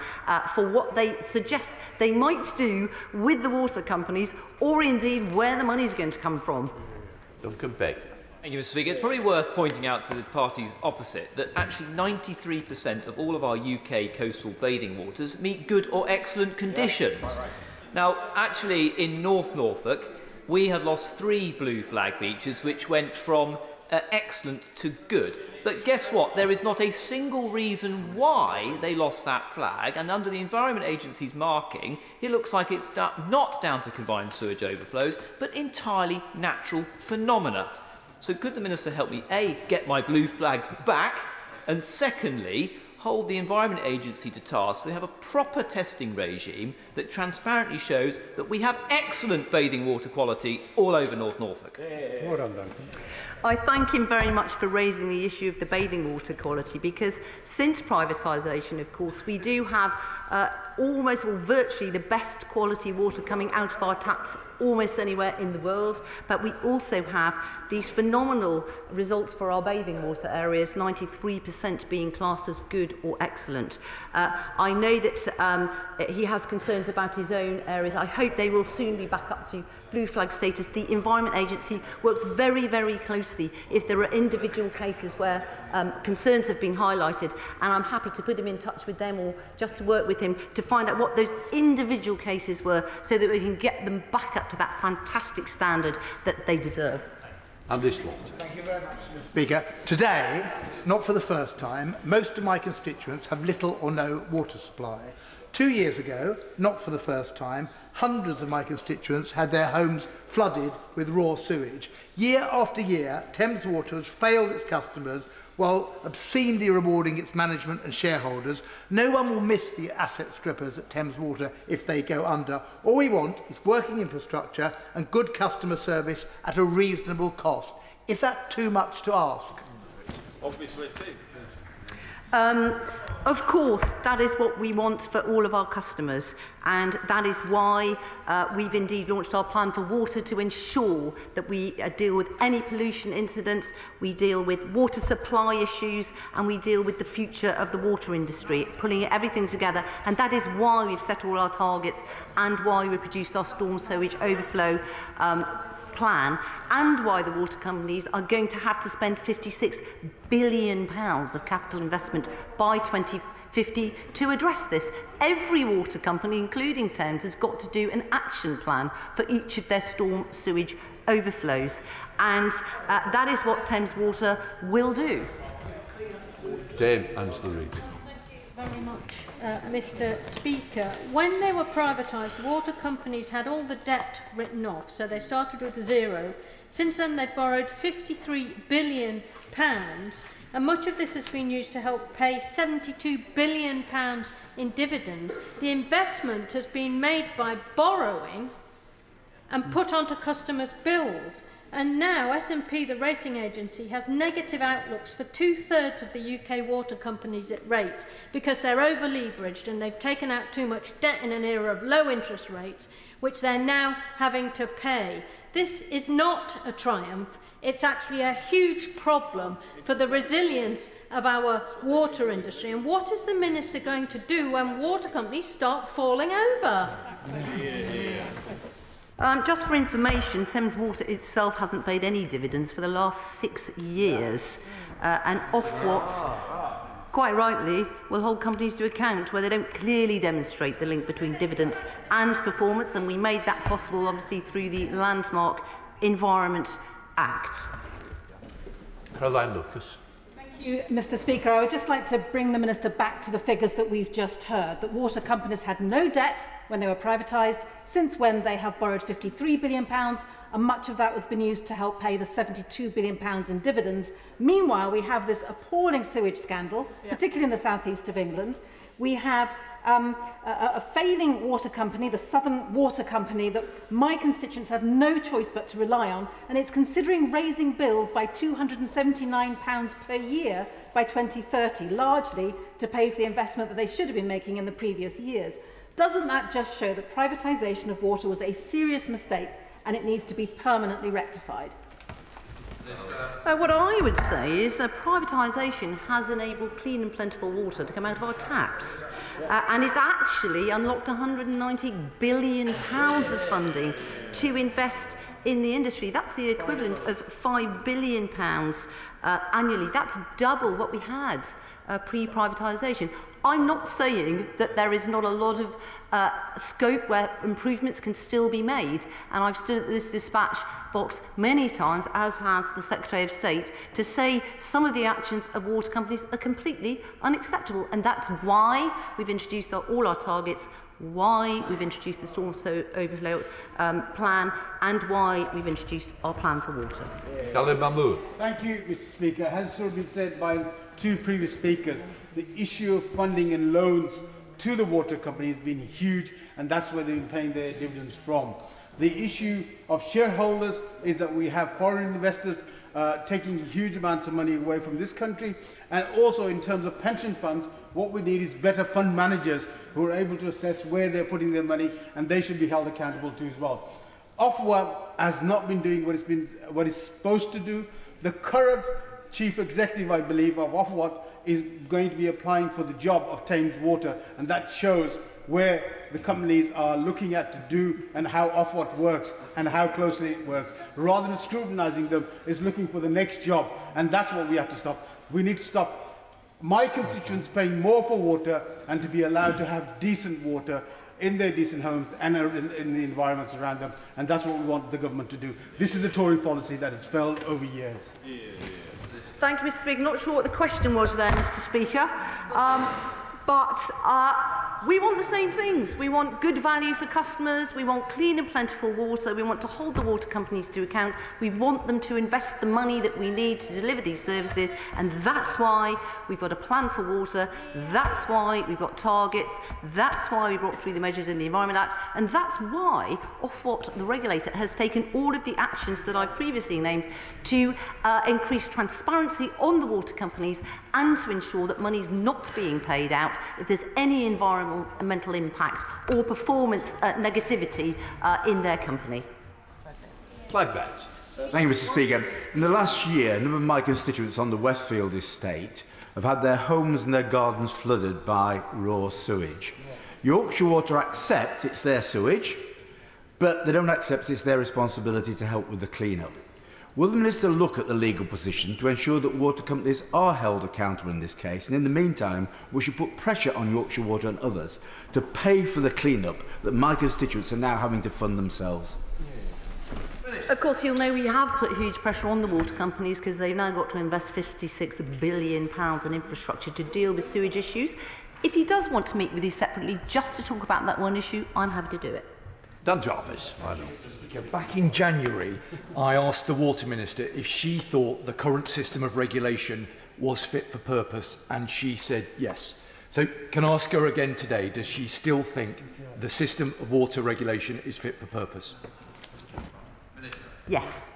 for what they suggest they might do with the water companies, or indeed where the money is going to come from. Duncan Beck. Thank you, Mr. Speaker. It's probably worth pointing out to the parties opposite that actually 93% of all of our UK coastal bathing waters meet good or excellent conditions. Now, actually, in North Norfolk, we have lost 3 blue flag beaches, which went from excellent to good. But guess what? There is not a single reason why they lost that flag, and under the Environment Agency's marking, it looks like it's not down to combined sewage overflows, but entirely natural phenomena. So could the Minister help me, A, get my blue flags back, and secondly, hold the Environment Agency to task so they have a proper testing regime that transparently shows that we have excellent bathing water quality all over North Norfolk? Well done, Duncan. I thank him very much for raising the issue of the bathing water quality, because since privatisation, of course, we do have almost or virtually the best quality water coming out of our taps almost anywhere in the world, but we also have these phenomenal results for our bathing water areas, 93% being classed as good or excellent. I know that he has concerns about his own areas. I hope they will soon be back up to blue flag status. The Environment Agency works very, very closely if there are individual cases where concerns have been highlighted, and I'm happy to put him in touch with them or just to work with him to find out what those individual cases were so that we can get them back up to that fantastic standard that they deserve. And this lot. Thank you very much, Mr. Speaker. Today, not for the first time, most of my constituents have little or no water supply. 2 years ago, not for the first time, hundreds of my constituents had their homes flooded with raw sewage. Year after year, Thames Water has failed its customers while obscenely rewarding its management and shareholders. No one will miss the asset strippers at Thames Water if they go under. All we want is working infrastructure and good customer service at a reasonable cost. Is that too much to ask? Obviously it is. Of course, that is what we want for all of our customers, and that is why we've indeed launched our plan for water to ensure that we deal with any pollution incidents, we deal with water supply issues, and we deal with the future of the water industry, pulling everything together. And that is why we've set all our targets and why we produced our storm sewage overflow plan, and why the water companies are going to have to spend £56 billion of capital investment by 2050 to address this. Every water company, including Thames, has got to do an action plan for each of their storm sewage overflows, and that is what Thames Water will do. Dame Angela Reid. Very much, Mr. Speaker. When they were privatised, water companies had all the debt written off, so they started with zero. Since then, they've borrowed £53 billion, and much of this has been used to help pay £72 billion in dividends. The investment has been made by borrowing and put onto customers' bills. And now S&P, the rating agency, has negative outlooks for 2/3 of the UK water companies it rates because they're over-leveraged and they've taken out too much debt in an era of low interest rates, which they're now having to pay. This is not a triumph. It's actually a huge problem for the resilience of our water industry. And what is the Minister going to do when water companies start falling over? Just for information, Thames Water itself hasn't paid any dividends for the last 6 years. And Ofwat, quite rightly, will hold companies to account where they don't clearly demonstrate the link between dividends and performance, and we made that possible, obviously, through the landmark Environment Act. Caroline Lucas. Thank you, Mr. Speaker. I would just like to bring the Minister back to the figures that we've just heard, that water companies had no debt when they were privatised, since when they have borrowed £53 billion, and much of that has been used to help pay the £72 billion in dividends. Meanwhile, we have this appalling sewage scandal, particularly in the southeast of England. We have a failing water company, the Southern Water Company, that my constituents have no choice but to rely on, and it's considering raising bills by £279 per year by 2030, largely to pay for the investment that they should have been making in the previous years. Doesn't that just show that privatisation of water was a serious mistake and it needs to be permanently rectified? What I would say is that privatisation has enabled clean and plentiful water to come out of our taps. And it's actually unlocked £190 billion of funding to invest in the industry. That's the equivalent of £5 billion annually. That's double what we had pre-privatisation. I'm not saying that there is not a lot of scope where improvements can still be made, and I've stood at this dispatch box many times, as has the Secretary of State, to say some of the actions of water companies are completely unacceptable, and that's why we've introduced all our targets, why we've introduced the storm overflow plan, and why we've introduced our plan for water. Khalid Mahmood. Thank you, Mr. Speaker. As sort of been said by 2 previous speakers, the issue of funding and loans to the water company has been huge, and that's where they've been paying their dividends from. The issue of shareholders is that we have foreign investors taking huge amounts of money away from this country, and also in terms of pension funds, what we need is better fund managers who are able to assess where they're putting their money, and they should be held accountable too as well. Ofwat has not been doing what it's supposed to do. The current chief executive, I believe, of Ofwat is going to be applying for the job of Thames Water, and that shows where the companies are looking at to do and how Ofwat works and how closely it works. Rather than scrutinising them, is looking for the next job, and that's what we have to stop. We need to stop my constituents paying more for water and to be allowed to have decent water in their decent homes and in the environments around them, and that's what we want the government to do. This is a Tory policy that has failed over years. Thank you, Mr. Speaker. Not sure what the question was there, Mr. Speaker. But we want the same things. We want good value for customers. We want clean and plentiful water. We want to hold the water companies to account. We want them to invest the money that we need to deliver these services. And that's why we've got a plan for water. That's why we've got targets. That's why we brought through the measures in the Environment Act. And that's why Ofwat, the regulator, has taken all of the actions that I've previously named to increase transparency on the water companies and to ensure that money is not being paid out if there's any environmental impact or performance negativity in their company. Clive Betts. Thank you, Mr. Speaker. In the last year, a number of my constituents on the Westfield estate have had their homes and their gardens flooded by raw sewage. Yorkshire Water accept it's their sewage, but they don't accept it's their responsibility to help with the clean-up. Will the Minister look at the legal position to ensure that water companies are held accountable in this case? And in the meantime, we should put pressure on Yorkshire Water and others to pay for the clean-up that my constituents are now having to fund themselves. Of course, you'll know we have put huge pressure on the water companies because they've now got to invest £56 billion in infrastructure to deal with sewage issues. If he does want to meet with you separately just to talk about that one issue, I'm happy to do it. Dan Jarvis. Back in January, I asked the Water Minister if she thought the current system of regulation was fit for purpose, and she said yes. So can I ask her again today, does she still think the system of water regulation is fit for purpose? Yes.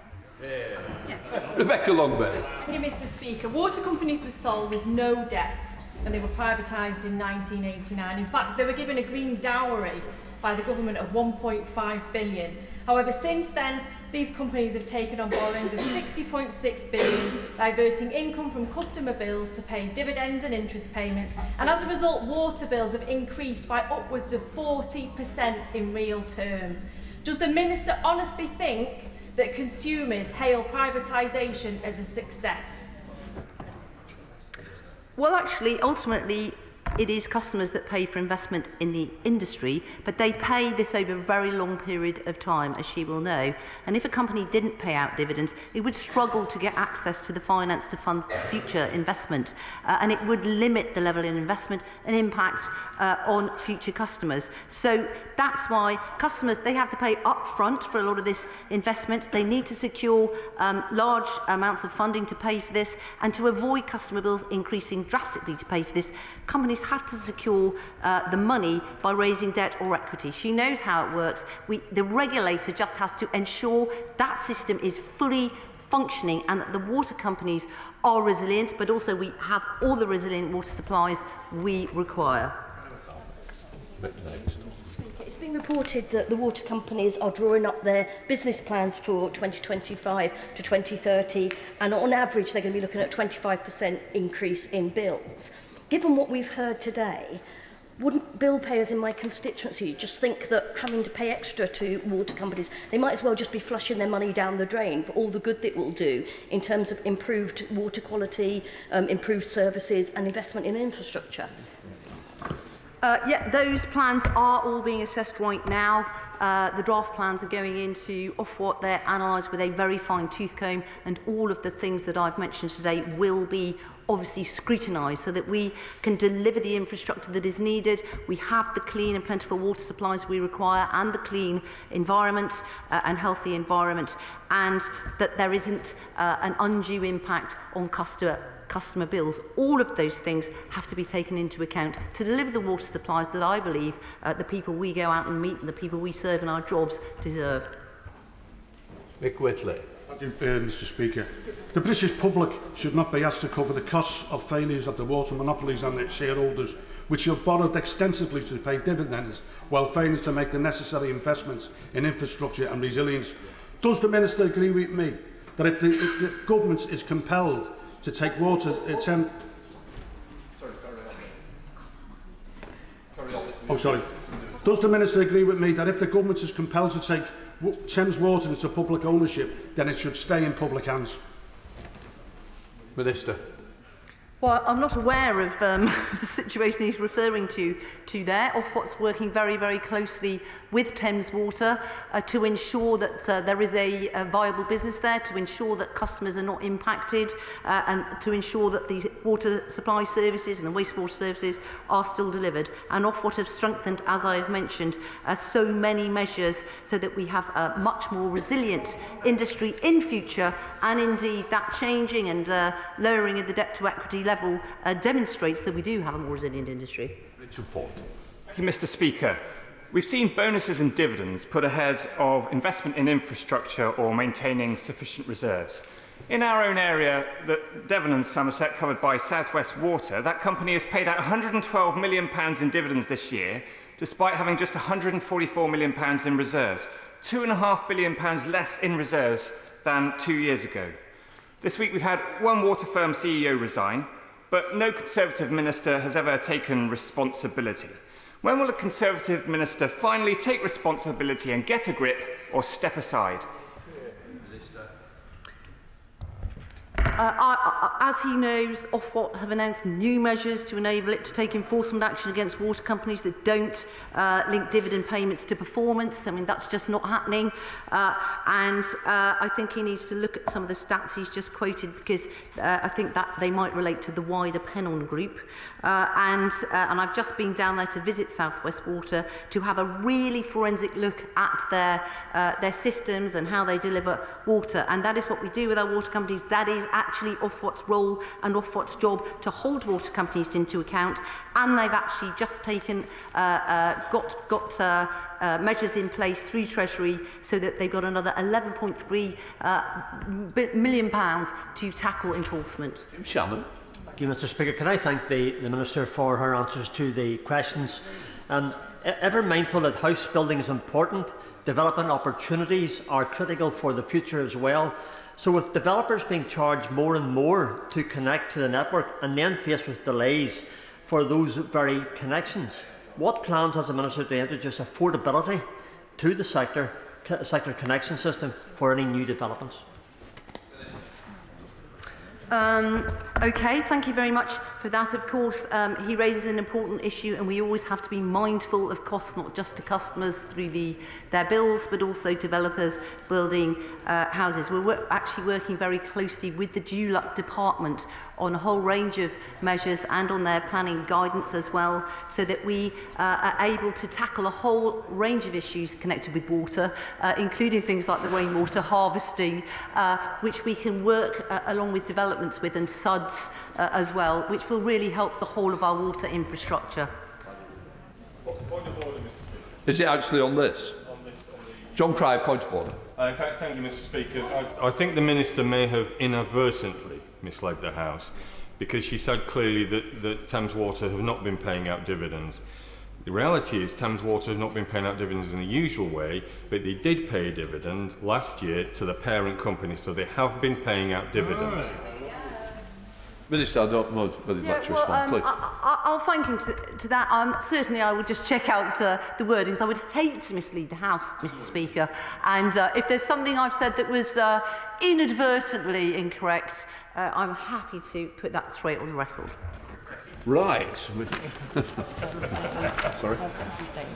Rebecca Longberry. Thank you, Mr. Speaker. Water companies were sold with no debt and they were privatised in 1989. In fact, they were given a green dowry by the government of £1.5 billion. However, since then, these companies have taken on borrowings of £60.6 billion, diverting income from customer bills to pay dividends and interest payments. And as a result, water bills have increased by upwards of 40% in real terms. Does the Minister honestly think that consumers hail privatisation as a success? Well, actually, ultimately, it is customers that pay for investment in the industry, but they pay this over a very long period of time, as she will know. And if a company didn't pay out dividends, it would struggle to get access to the finance to fund future investment, and it would limit the level of investment and impact on future customers. So that's why customers, they have to pay upfront for a lot of this investment. They need to secure large amounts of funding to pay for this, and to avoid customer bills increasing drastically to pay for this, companies have to secure the money by raising debt or equity. She knows how it works. The regulator just has to ensure that system is fully functioning and that the water companies are resilient, but also we have all the resilient water supplies we require. It's been reported that the water companies are drawing up their business plans for 2025 to 2030, and on average they're going to be looking at a 25% increase in bills. Given what we've heard today, wouldn't bill payers in my constituency just think that having to pay extra to water companies, they might as well just be flushing their money down the drain for all the good that it will do in terms of improved water quality, improved services and investment in infrastructure? Yeah, those plans are all being assessed right now. The draft plans are going into Ofwat. They're analysed with a very fine tooth comb, and all of the things that I've mentioned today will be obviously scrutinised so that we can deliver the infrastructure that is needed. We have the clean and plentiful water supplies we require, and the clean environment and healthy environment, and that there isn't an undue impact on customer bills. All of those things have to be taken into account to deliver the water supplies that I believe the people we go out and meet and the people we serve in our jobs deserve. Mick Whitley. Thank you, Mr. Speaker. The British public should not be asked to cover the costs of failures of the water monopolies and their shareholders, which have borrowed extensively to pay dividends while failing to make the necessary investments in infrastructure and resilience. Does the Minister agree with me that if the government is compelled to take water Does the Minister agree with me that if the government is compelled to take Thames Water into public ownership, then it should stay in public hands? Minister. Well, I'm not aware of the situation he's referring to there. Ofwat's working very, very closely with Thames Water to ensure that there is a viable business there, to ensure that customers are not impacted, and to ensure that the water supply services and the wastewater services are still delivered. And Ofwat have strengthened, as I have mentioned, so many measures so that we have a much more resilient industry in future, and indeed that changing and lowering of the debt to equity level demonstrates that we do have a more resilient industry. Richard Ford. Thank you, Mr. Speaker. We've seen bonuses and dividends put ahead of investment in infrastructure or maintaining sufficient reserves. In our own area, Devon and Somerset, covered by South West Water, that company has paid out £112 million in dividends this year, despite having just £144 million in reserves, £2.5 billion less in reserves than 2 years ago. This week we've had one water firm CEO resign, but no Conservative minister has ever taken responsibility. When will a Conservative minister finally take responsibility and get a grip, or step aside? As he knows, Ofwat have announced new measures to enable it to take enforcement action against water companies that don't link dividend payments to performance. I mean, that's just not happening. I think he needs to look at some of the stats he's just quoted, because I think that they might relate to the wider Pennon Group. And I've just been down there to visit South West Water to have a really forensic look at their systems and how they deliver water. And that is what we do with our water companies. That is actually Ofwat's role and Ofwat's job, to hold water companies into account. And they've actually just taken got measures in place through Treasury, so that they've got another £11.3 million to tackle enforcement. Jim Shannon. Thank you, Mr. Speaker. Can I thank the Minister for her answers to the questions? Ever mindful that house building is important, development opportunities are critical for the future as well. So with developers being charged more and more to connect to the network, and then faced with delays for those very connections, what plans has the Minister to introduce affordability to the sector sector connection system for any new developments? Okay, thank you very much for that. Of course, he raises an important issue, and we always have to be mindful of costs, not just to customers through their bills, but also developers building houses. We're actually working very closely with the DULUC department on a whole range of measures and on their planning guidance as well, so that we are able to tackle a whole range of issues connected with water, including things like the rainwater harvesting, which we can work along with developments with, and SUDs as well, which will really help the whole of our water infrastructure. What's the point of order, Mr. Speaker? Is it actually on this? John Cryer, point of order. Thank you, Mr. Speaker. I think the Minister may have inadvertently misled the House, because she said clearly that Thames Water have not been paying out dividends. The reality is Thames Water have not been paying out dividends in the usual way, but they did pay a dividend last year to the parent company, so they have been paying out dividends. Minister, I don't know whether you'd like to respond, please. I'll thank him to that. Certainly, I would just check out the wordings. I would hate to mislead the House, Mr. Speaker. And if there's something I've said that was inadvertently incorrect, I'm happy to put that straight on the record. Right. Sorry.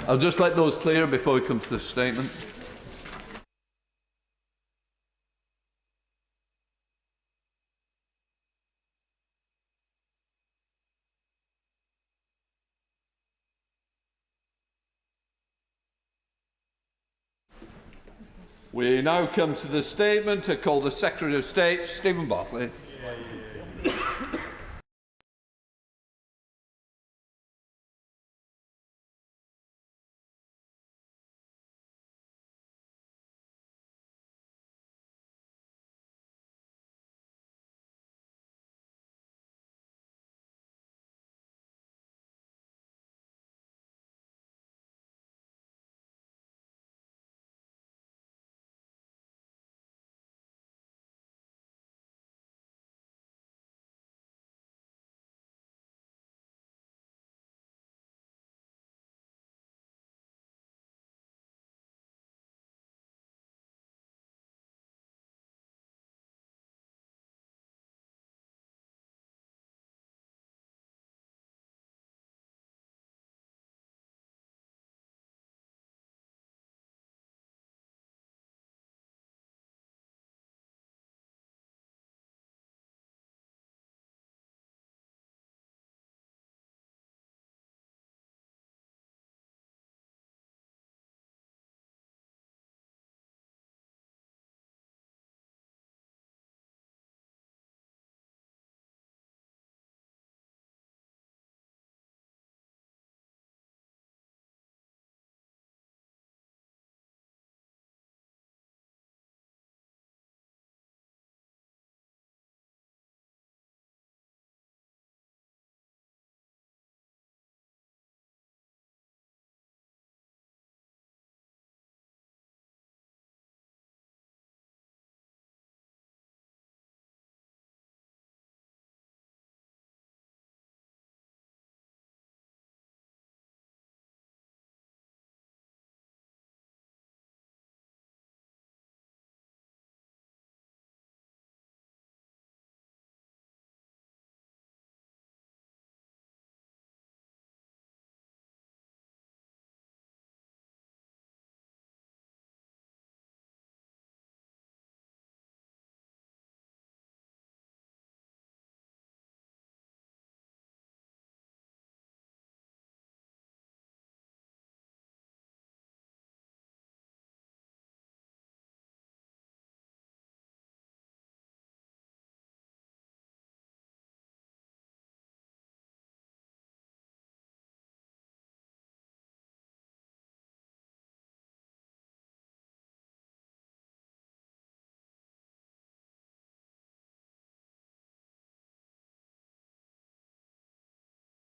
I'll just let those clear before we come to the statement. We now come to the statement. I call the Secretary of State, Stephen Barclay.